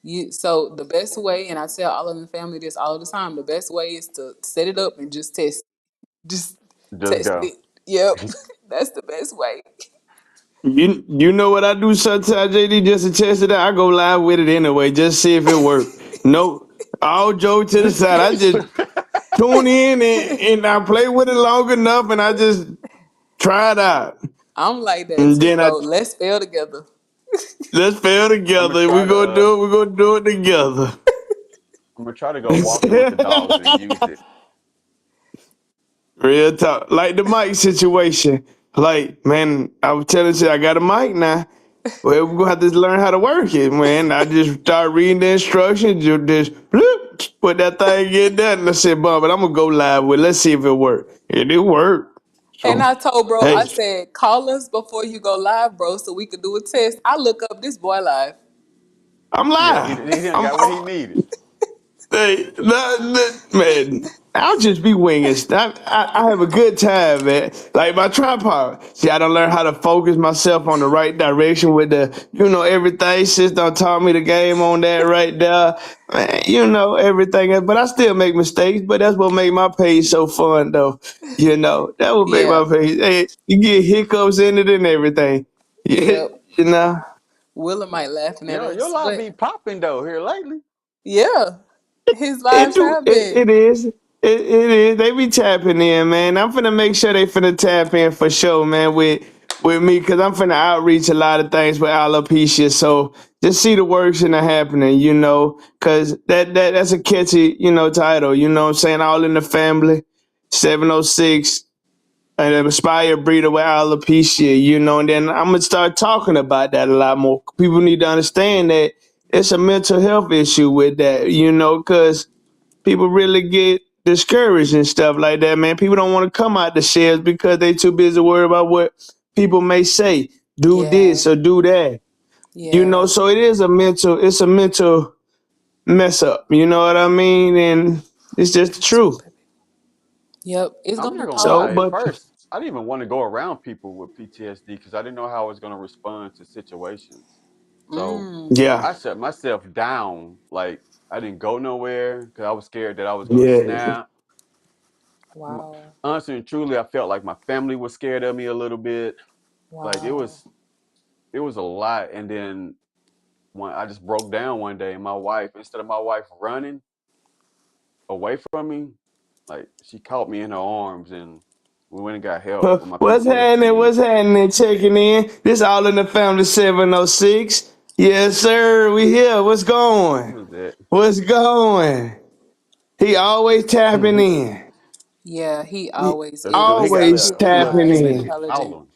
You so the best way, and I tell all of the family this all the time, the best way is to set it up and just test. Just Just test go. it. Yep. That's the best way. You know what I do sometimes, JD, just to test it out? I go live with it anyway, just see if it work. No, all joke to the Just side. I just put. tune in and I play with it long enough and I just try it out. I'm like that And too, then I bro. Let's fail together. let's fail I'm gonna together. If we try to. gonna do it, we're gonna do it together. I'm gonna try to go walking with the dogs and use it. Real talk. Like the mic situation. Like, man, I was telling you I got a mic now. Well, we're gonna have to learn how to work it, man. I just start reading the instructions, you just bloop, put that thing in there, and I said, "Bob, but I'm gonna go live with. Let's see if it works." And it worked. And So, I told bro, I hey, said, call us before you go live, bro, so we could do a test. I look up this boy live. I'm Yeah, live. he done I'm, got what he needed. hey, man, I'll just be winging stuff. I have a good time, man. Like my tripod. See, I don't learn how to focus myself on the right direction with everything. Sister taught me the game on that right there. Man, everything. But I still make mistakes, but that's what make my page so fun, though. That would make my Yeah. page. Hey, you get hiccups in it and everything. Yeah, Yep. you know. Willa might laughing at Your us, live but be popping though here lately. yeah, his It lives do. have been. It is. It is. They be tapping in, man. I'm finna make sure they finna tap in for sure, man. With me, cause I'm finna outreach a lot of things with alopecia. So just see the works and the happening, cause that's a catchy, title. You know what I'm saying? All in the family. 706. An inspired breeder with alopecia, and then I'm gonna start talking about that a lot more. People need to understand that it's a mental health issue with that, because people really get discouraged and stuff like that, man. People don't want to come out the shells because they too busy worried about what people may say. Do Yeah. this or do that. Yeah. So it's a mental mess up. You know what I mean? And it's just the That's truth. what, baby. Yep. It's I'm gonna not be gonna So, lie. powerful. At but first, I didn't even want to go around people with PTSD because I didn't know how I was gonna respond to situations. So Mm. yeah, I shut myself down. Like I didn't go nowhere because I was scared that I was gonna yeah. snap. Wow. Honestly and truly, I felt like my family was scared of me a little bit. Like it Wow. was, it was a lot. And then when I just broke down one day, and my wife, instead of my wife running away from me, like she caught me in her arms, and we went and got help with my What's happening? PTSD. What's happening? Checking in. This all in the family 706. Yes, sir. We here. What's going? What was that? What's going? He always tapping in. Yeah, he He always That's good. He got is. always a His he a tapping eyes are he in. is intelligent. howling.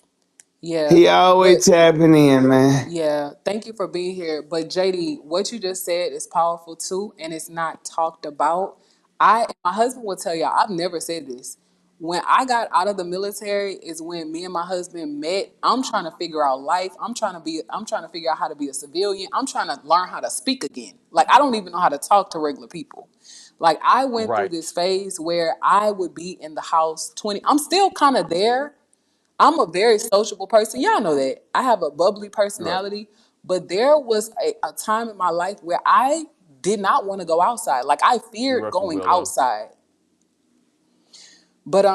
Yeah. He But always tapping in, man. yeah, thank you for being here. But JD, what you just said is powerful too, and it's not talked about. My husband will tell y'all, I've never said this. When I got out of the military is when me and my husband met. I'm trying to figure out life. I'm trying to figure out how to be a civilian. I'm trying to learn how to speak again. Like I don't even know how to talk to regular people. Like I went through Right. this phase where I would be in the house 20. I'm still kind of there, I'm a very sociable person. Y'all know that. I have a bubbly Right. personality, but there was a time in my life where I did not want to go outside. Like I You feared rough and going willow. outside. But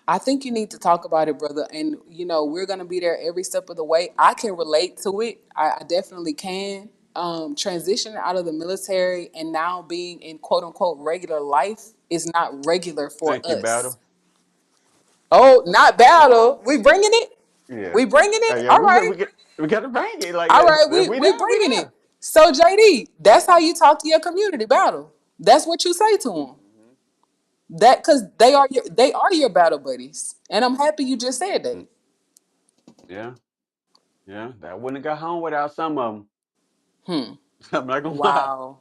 I think you need to talk about it, brother. And we're gonna be there every step of the way. I can relate to it. I definitely can. Transitioning out of the military and now being in quote unquote regular life is not regular for Thank you, us. battle. Oh, not battle. We bringing it. Yeah. We bringing it. Yeah, All right. we got to bang it. Like All right. if We we we there, we bringing it. there. So JD, that's how you talk to your community battle. That's what you say to them. Mhm. That because they are your battle buddies, and I'm happy you just said that. Mm, yeah, yeah. That wouldn't have got home without some of them. Hmm. I'm not gonna lie. Wow.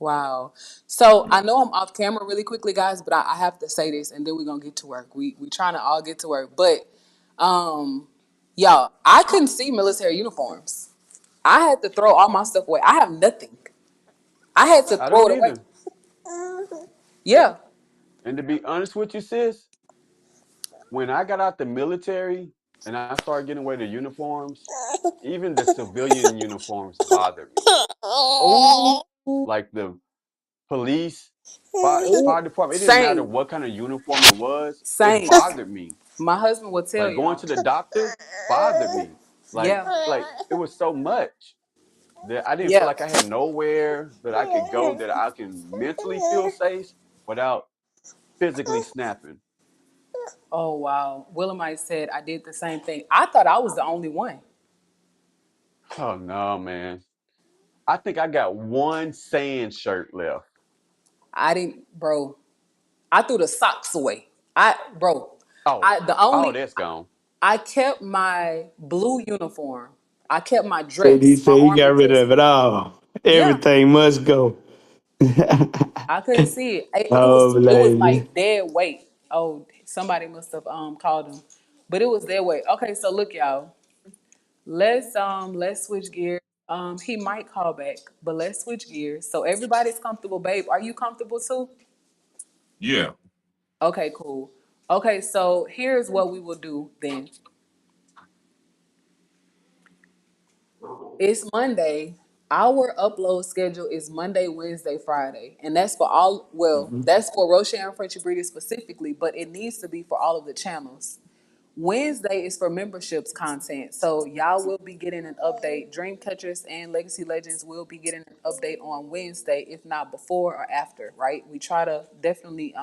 Wow. So I know I'm off camera really quickly, guys, but I have to say this, and then we're gonna get to work. We trying to all get to work, but um, y'all, I couldn't see military uniforms. I had to throw all my stuff away. I have nothing. I had to I throw don't it away. either. Yeah. And to be honest with you, sis, when I got out the military and I started getting away the uniforms, even the civilian uniforms bothered me. Oh. Like the police, Ooh. fire department, it didn't matter Same. what kind of uniform it was, it Same. bothered me. My husband will tell Like going y'all. to the doctor bothered me. Yeah. Like it was so much that I didn't feel Yeah. like I had nowhere that I could go that I can mentally feel safe without physically snapping. Oh wow. Willamite said I did the same thing. I thought I was the only one. Oh no, man. I think I got one sand shirt left. I didn't, bro. I threw the socks away. Bro, Oh, I the only that's gone. I kept my blue uniform. I kept my JD dress, my said he army got rid dress. of it all. Yeah, Everything must go. I couldn't see it. Oh, It was baby. like dead weight. Oh, somebody must have called him, but it was dead weight. Okay, so look, y'all. Let's switch gears. He might call back, but let's switch gears. So everybody's comfortable, babe. Are you comfortable too? Yeah. Okay, cool. Okay, so here's what we will do then. It's Monday. Our upload schedule is Monday, Wednesday, Friday. And that's for all, well, Mhm. that's for Rochelle and Frenchie Breeder specifically, but it needs to be for all of the channels. Wednesday is for memberships content. So y'all will be getting an update. Dreamcatchers and Legacy Legends will be getting an update on Wednesday, if not before or after, right? We try to definitely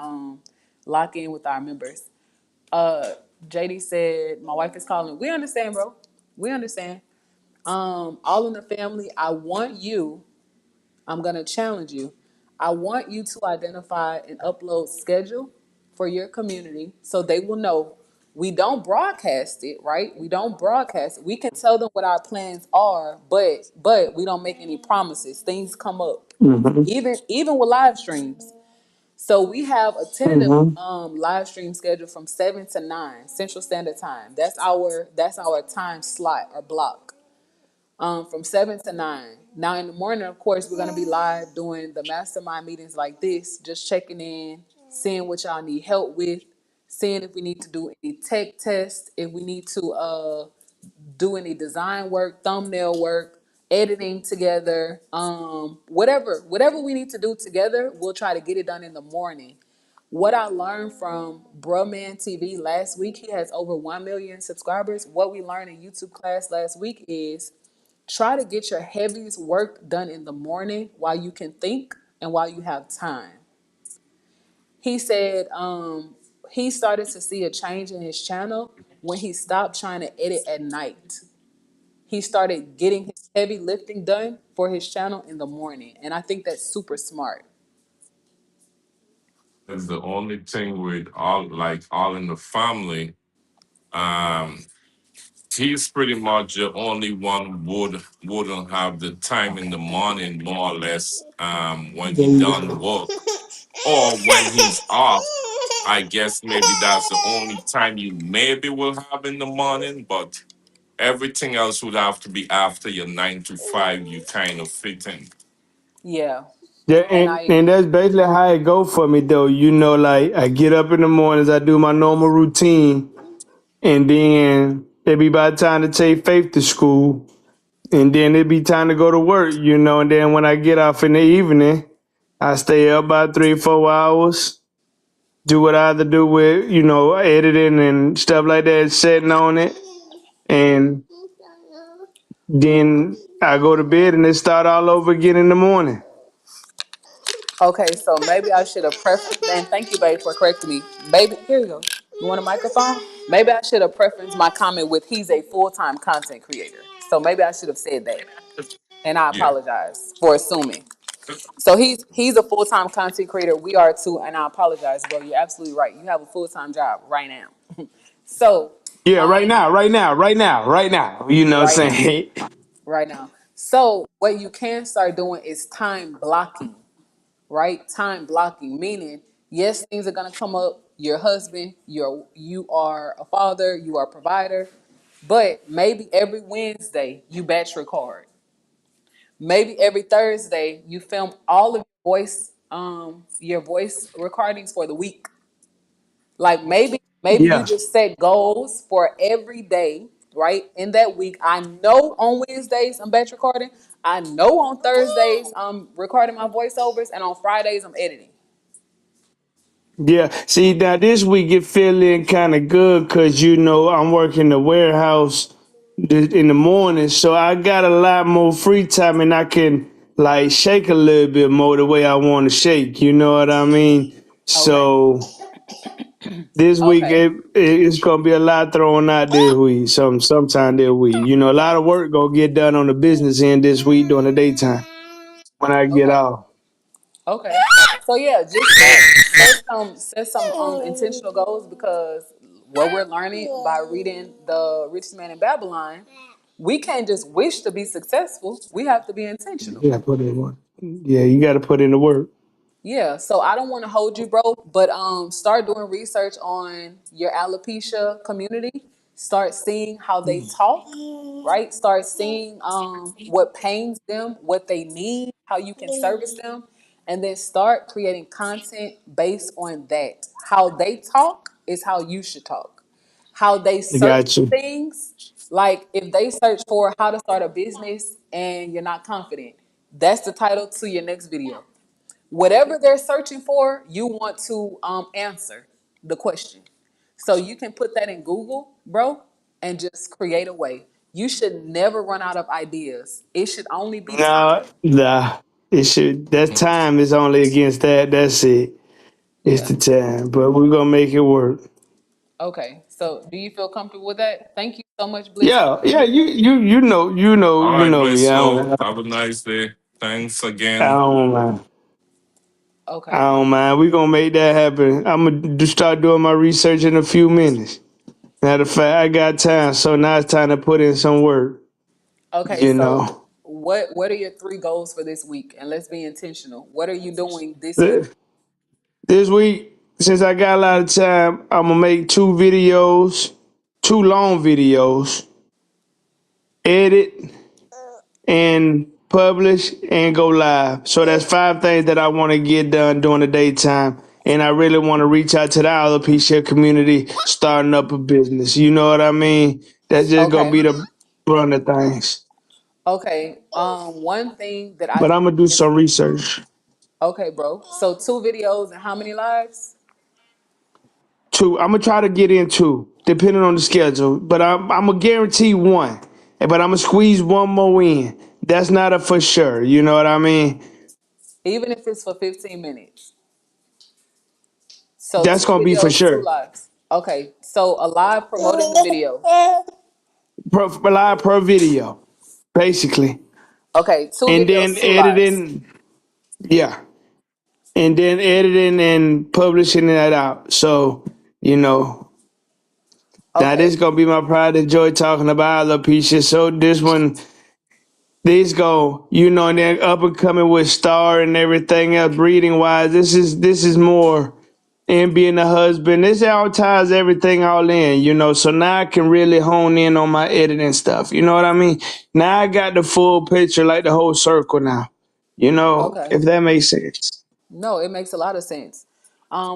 lock in with our members. Uh JD said, my wife is calling. We understand, bro. We understand. All in the family, I'm gonna challenge you. I want you to identify an upload schedule for your community so they will know. We don't broadcast it, right? We don't broadcast it. We can tell them what our plans are, but we don't make any promises. Things come up. Mhm. Even with live streams. So we have a tentative Mhm. live stream schedule from 7 to 9 Central Standard Time. That's our time slot or block from 7 to 9. Now in the morning, of course, we're gonna be live doing the mastermind meetings like this, just checking in, seeing what y'all need help with, seeing if we need to do any tech tests, if we need to do any design work, thumbnail work, editing together, whatever we need to do together, we'll try to get it done in the morning. What I learned from Bruhman TV last week, he has over 1 million subscribers. What we learned in YouTube class last week is try to get your heaviest work done in the morning while you can think and while you have time. He said he started to see a change in his channel when he stopped trying to edit at night. He started getting his heavy lifting done for his channel in the morning. And I think that's super smart. That's the only thing with all in the family. Um, he's pretty much the only one wouldn't have the time in the morning, more or less, when There he you done go. work or when he's off. I guess maybe that's the only time you maybe will have in the morning, but everything else would have to be after your 9 to 5. You kind of fit in. Yeah. Yeah, And I and agree. that's basically how it go for me though. You know, like I get up in the mornings, I do my normal routine, and then it be by the time to take Faith to school, and then it be time to go to work. You know, and then when I get off in the evening, I stay up about 3 4 hours, do what I have to do with editing and stuff like that, setting on it, and then I go to bed and it start all over again in the morning. Okay, so maybe I should have prefaced. And thank you, babe, for correcting me. Baby, here you go. You want a microphone? Maybe I should have prefaced my comment with he's a full-time content creator. So maybe I should have said that. And I Yeah. apologize for assuming. So he's a full-time content creator. We are too, and I apologize, bro. You're absolutely right. You have a full-time job right now. So Yeah, right now, right now, right now, right now. You know what right I'm now, saying? right now. So what you can start doing is time blocking, right? Time blocking, meaning yes, things are gonna come up. Your husband, you are a father, you are a provider, but maybe every Wednesday you batch record. Maybe every Thursday you film all of your voice recordings for the week. Like maybe you Yeah. just set goals for every day, right? In that week. I know on Wednesdays I'm batch recording. I know on Thursdays I'm recording my voiceovers, and on Fridays I'm editing. Yeah. See, now this week it feeling kind of good because, I'm working the warehouse in the morning. So I got a lot more free time and I can like shake a little bit more the way I want to shake. You know what I mean? Okay. So this week Okay. it's gonna be a lot thrown out this week. Sometime this week. A lot of work gonna get done on the business end this week during the daytime when I get Okay. off. Okay. So yeah, just set some intentional goals, because what we're learning by reading the Richest Man in Babylon, we can't just wish to be successful. We have to be intentional. Yeah, put in work. Yeah, you got to put in the work. Yeah, so I don't want to hold you, bro, but start doing research on your alopecia community. Start seeing how they talk, right? Start seeing what pains them, what they need, how you can service them, and then start creating content based on that. How they talk is how you should talk. How they I search got you. things, like if they search for how to start a business and you're not confident, that's the title to your next video. Whatever they're searching for, you want to answer the question. So you can put that in Google, bro, and just create a way. You should never run out of ideas. It should only be No, time. nah. It should. That time is only against that. That's it. It's Yeah. the time, but we're gonna make it work. Okay. So do you feel comfortable with that? Thank you so much, Bliss. Yeah, yeah. All You right, know me. bless I you. don't, Have a nice day. Thanks I again. don't mind. I Okay. don't mind. We're gonna make that happen. I'm gonna start doing my research in a few minutes. Matter of fact, I got time, so now it's time to put in some work. Okay. You So know, what are your three goals for this week? And let's be intentional. What are you doing this week? Th- this week, since I got a lot of time, I'm gonna make two videos, two long videos, edit and publish and go live. So that's five things that I want to get done during the daytime. And I really want to reach out to the alopecia community, starting up a business. You know what I mean? That's just gonna Okay. be the brunt of things. Okay. One thing that I But I'm think gonna do is some research. okay, bro. So two videos and how many lives? Two. I'm gonna try to get in two, depending on the schedule. But I'm gonna guarantee one. But I'm gonna squeeze one more in. That's not a for sure. You know what I mean? Even if it's for 15 minutes. So That's two gonna be for videos, two sure. lives. Okay. So a live promoting the video. Live per video, basically. Okay, two And videos, then two lives. editing, yeah, and then editing and publishing that out. So, you know, now this Okay. is gonna be my pride and joy talking about alopecia. So this go, and then up and coming with Star and everything else, breeding wise. This is more and being a husband. This all ties everything all in, So now I can really hone in on my editing stuff. You know what I mean? Now I got the full picture, like the whole circle now. Okay. If that makes sense. No, it makes a lot of sense.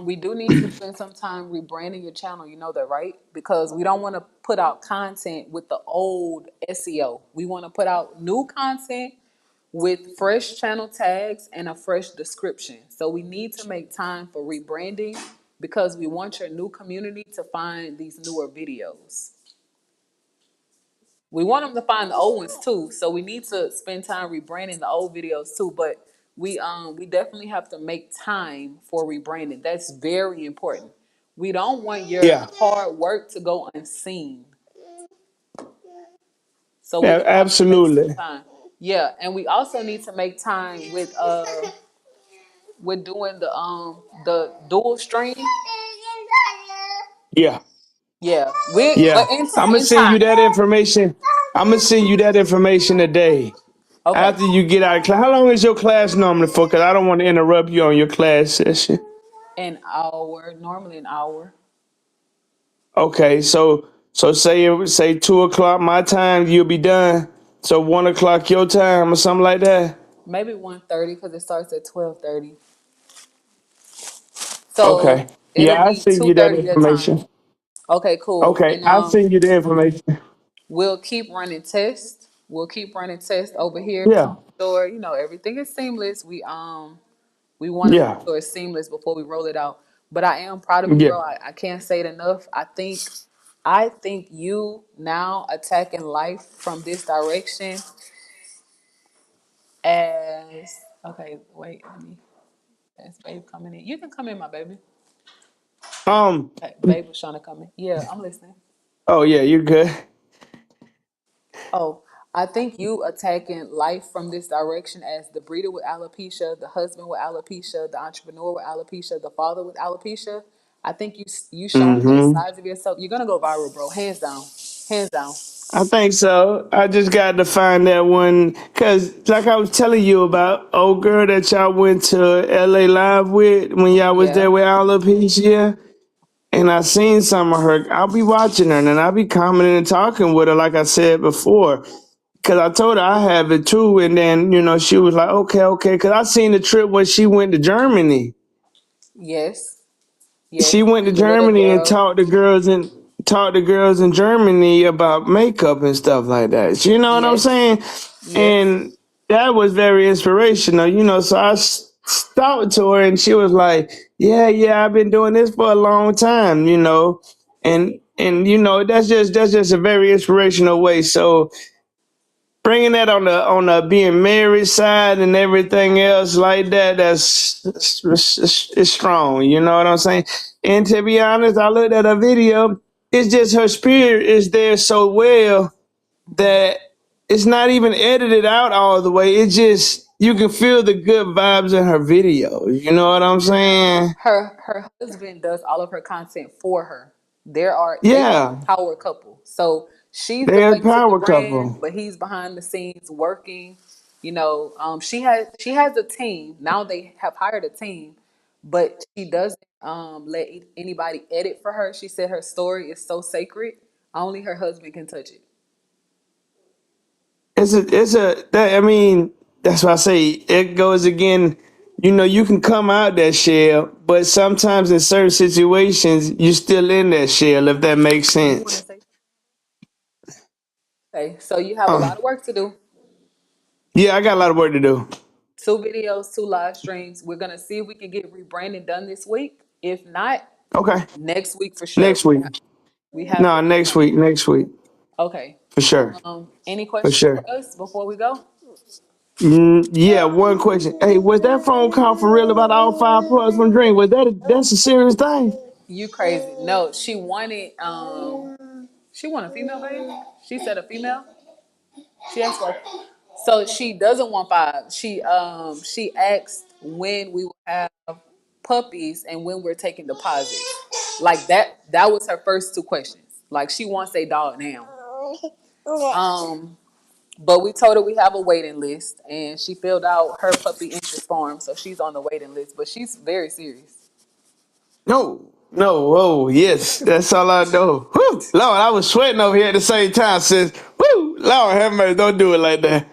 We do need to spend some time rebranding your channel. You know that, right? Because we don't want to put out content with the old SEO. We want to put out new content with fresh channel tags and a fresh description. So we need to make time for rebranding because we want your new community to find these newer videos. We want them to find the old ones too. So we need to spend time rebranding the old videos too. But we definitely have to make time for rebranding. That's very important. We don't want your Yeah, hard work to go unseen. So we have to make some absolutely. time. Yeah, and we also need to make time with doing the dual stream. Yeah, Yeah, we yeah. but I'm gonna in send time. you that information. I'm gonna send you that information today Okay, after you get out of class. How long is your class normally for? Because I don't want to interrupt you on your class session. an hour, normally an hour, Okay, so say 2 o'clock my time, you'll be done. So 1 o'clock your time or something like that. maybe 1:30 because it starts at 12:30. So Okay. it'll Yeah, I'll be send two you that thirty your time. information. Okay, cool. Okay, And I'll send you the information. we'll keep running tests. We'll keep running tests over here. Yeah, So everything is seamless. We want to make yeah, sure it's seamless before we roll it out. But I am proud of you, yeah. bro. I can't say it enough. I think you now attacking life from this direction as okay. Wait, let me. That's babe coming in. You can come in, my baby. Um. Hey, babe was trying to come in. Yeah, I'm listening. Oh yeah, you're good. Oh, I think you attacking life from this direction as the breeder with alopecia, the husband with alopecia, the entrepreneur with alopecia, the father with alopecia. I think you showing those Mm-hmm. sides of yourself. You're gonna go viral, bro. Hands down, hands down. I think so. I just got to find that one because, like I was telling you about, old girl that y'all went to LA Live with when y'all was Yeah. there with alopecia. And I seen some of her. I'll be watching her and then I'll be commenting and talking with her, like I said before. Cause I told her I have it too, and then she was like, "Okay, okay." Cause I seen the trip when she went to Germany. Yes. Yes. She went to And the little Germany and girl. taught the girls in Germany about makeup and stuff like that. You know what I'm Yes. saying? Yes. And that was very inspirational. So I talked to her, and she was like, "Yeah, yeah, I've been doing this for a long time." And that's just a very inspirational way. So bringing that on the being married side and everything else like that, it's strong. You know what I'm saying? And to be honest, I looked at a video. It's just her spirit is there so well Mhm. that it's not even edited out all the way. It just you can feel the good vibes in her videos. You know what I'm saying? Her husband does all of her content for her. They are Yeah, a power couple. So she's the they're a face of the power brand, couple. but he's behind the scenes working. She has a team. Now they have hired a team, but she doesn't let anybody edit for her. She said her story is so sacred. Only her husband can touch it. I mean, that's why I say it goes again. You can come out that shell, but sometimes in certain situations, you're still in that shell, if that makes You want to sense. say? Okay, so you have a Uh, lot of work to do. yeah, I got a lot of work to do. Two videos, two live streams. We're gonna see if we can get rebranding done this week. If not, Okay. next week for sure. Next week. We have No, the next rebrand. week. Next week. Okay. For sure. Any For questions sure. for us before we go? Yeah, one question. Hey, was that phone call for real about all 5 parts from Dream? That's a serious thing? You crazy. No, she want a female baby. She said a female. She asked for so she doesn't want five. She asked when we will have puppies and when we're taking deposits. Like that was her first two questions. Like she wants a dog now. Um but we told her we have a waiting list and she filled out her puppy interest form, so she's on the waiting list, but she's very serious. No. No. Oh, yes. That's all I know. Whew. Lord, I was sweating over here at the same time, sis. Woo. Lord have mercy. Don't do it like that.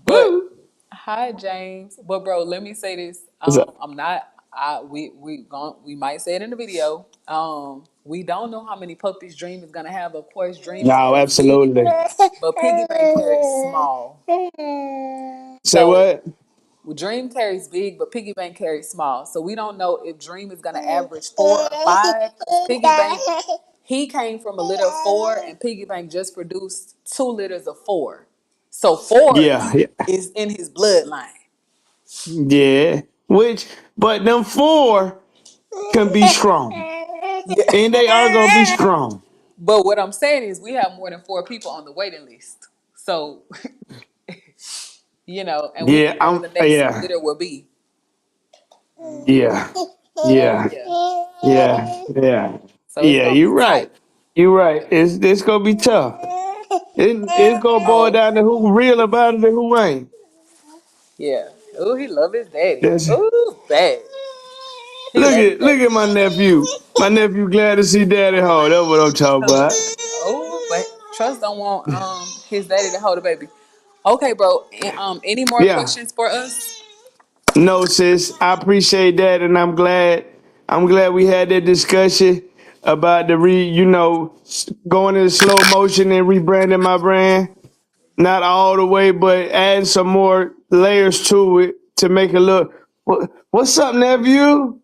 But Woo. hi James. But bro, let me say this. What's up? I'm not I we might say it in the video. We don't know how many puppies Dream is gonna have. Of course, Dream No, carries big, absolutely. but Piggy Bank carries small. Say So what? Dream carries big, but Piggy Bank carries small. So we don't know if Dream is gonna average 4 or 5. Because Piggy Bank, he came from a litter of 4, and Piggy Bank just produced 2 litters of 4. So 4 Yeah. Yeah. is in his bloodline. Yeah. But them four can be strong. and they are gonna be strong. But what I'm saying is, we have more than 4 people on the waiting list. So, and we Yeah, don't know who the next yeah, leader will be. yeah, yeah, Yeah. yeah, yeah, So it's yeah. gonna You're be right. tight. You're right. Yeah. It's gonna be tough. It's gonna boil Oh, down to who real about it and who ain't. yeah. Oh, he love his daddy. That's, Oh, bad. He love his look daddy. at my nephew. My nephew glad to see daddy home. That's what I'm talking about. Oh, but Trust don't want his daddy to hold a baby. Okay, bro. Any more Yeah. questions for us? No, sis. I appreciate that, and I'm glad. I'm glad we had that discussion about the going in slow motion and rebranding my brand. Not all the way, but add some more layers to it to make it look. What's up, nephew?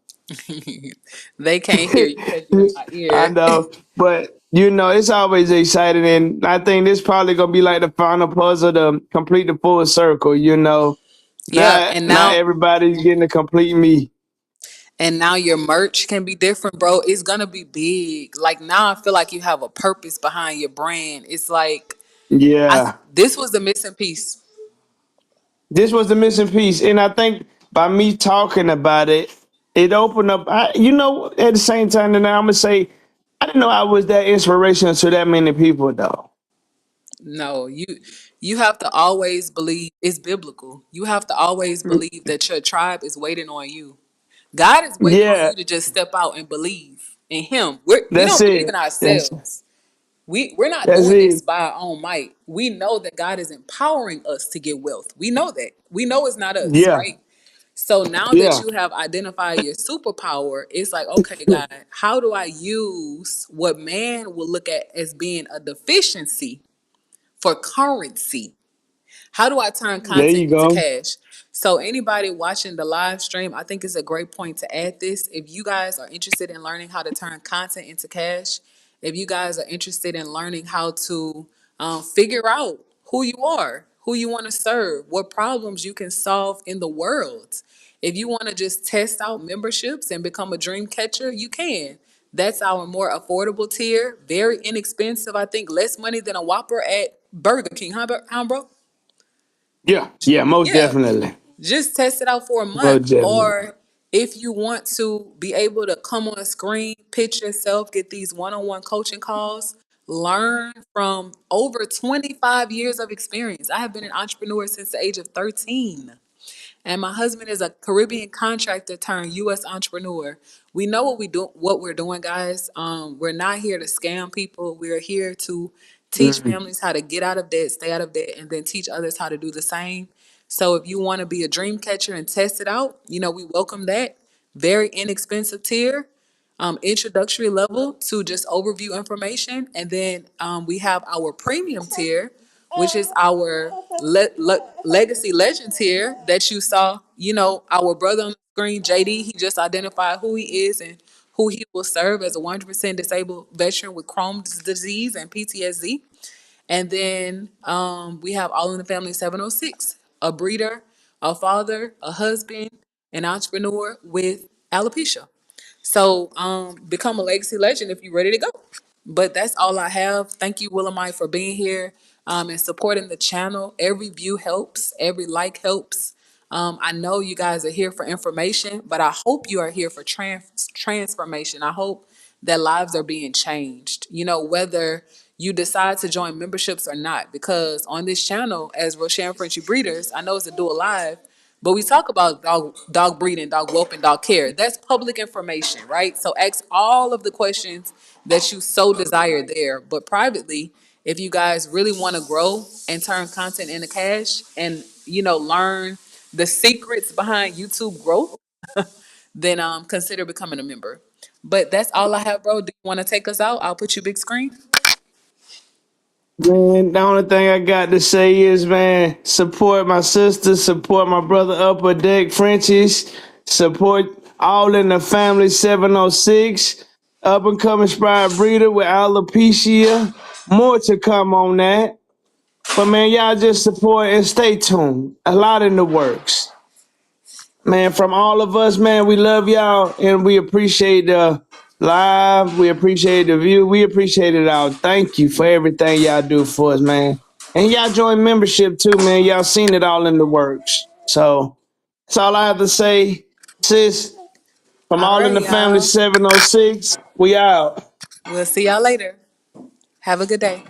They can't hear you because you're in my I ear. know, but it's always exciting, and I think this probably gonna be like the final puzzle to complete the full circle. Yeah, and Not now everybody's getting to complete me. your merch can be different, bro. It's gonna be big. Like now, I feel like you have a purpose behind your brand. It's like Yeah, this was the missing piece. this was the missing piece, and I think by me talking about it, it opened up. At the same time, and I'm gonna say, I didn't know I was that inspirational to that many people, though. No, you have to always believe it's biblical. You have to always believe that your tribe is waiting on you. God is waiting on Yeah, you to just step out and believe in Him. We that's don't believe in it. ourselves. We're not That's doing this it. by our own might. We know that God is empowering us to get wealth. We know that. We know it's not us, Yeah, right? So now that yeah. you have identified your superpower, it's like, okay, God, how do I use what man will look at as being a deficiency for currency? How do I turn There content you into go. cash? So anybody watching the live stream, I think it's a great point to add this. If you guys are interested in learning how to turn content into cash, if you guys are interested in learning how to figure out who you are, who you want to serve, what problems you can solve in the world. If you want to just test out memberships and become a dream catcher, you can. That's our more affordable tier, very inexpensive. I think less money than a Whopper at Burger King, huh, bro? Yeah, yeah. Most Yeah, definitely. just test it out for a month. Most definitely. Or if you want to be able to come on a screen, pitch yourself, get these one-on-one coaching calls, learn from over 25 years of experience. I have been an entrepreneur since the age of 13. And my husband is a Caribbean contractor turned U.S. entrepreneur. We know what we're doing, guys. We're not here to scam people. We're here to teach Mm. families how to get out of debt, stay out of debt, and then teach others how to do the same. So if you want to be a dream catcher and test it out, we welcome that. Very inexpensive tier, introductory level to just overview information, and then we have our premium tier, which is our legacy legend tier that you saw. Our brother on the screen, JD, he just identified who he is and who he will serve as a 100% disabled veteran with Crohn's disease and PTSD. And then we have All in the Family 706, a breeder, a father, a husband, an entrepreneur with alopecia. So become a legacy legend if you're ready to go. But that's all I have. Thank you, Willamite, for being here and supporting the channel. Every view helps, every like helps. I know you guys are here for information, but I hope you are here for transformation. I hope that lives are being changed, whether you decide to join memberships or not. Because on this channel, as Rochelle Frenchy Breeders, I know it's a dual live, but we talk about dog breeding, dog whelping, dog care. That's public information, right? So ask all of the questions that you so desire there. But privately, if you guys really want to grow and turn content into cash and learn the secrets behind YouTube growth, then consider becoming a member. But that's all I have, bro. Do you want to take us out? I'll put you big screen. Man, the only thing I got to say is, man, support my sister, support my brother Upper Deck Frenchies, support All in the Family 706, up and coming Inspired Breeder with alopecia. More to come on that. But man, y'all just support and stay tuned. A lot in the works. Man, from all of us, man, we love y'all and we appreciate live. We appreciate the view. We appreciate it all. Thank you for everything y'all do for us, man. And y'all join membership too, man. Y'all seen it all in the works. So that's all I have to say. Sis, from All all in right, the family y'all. 706, we out. We'll see y'all later. Have a good day.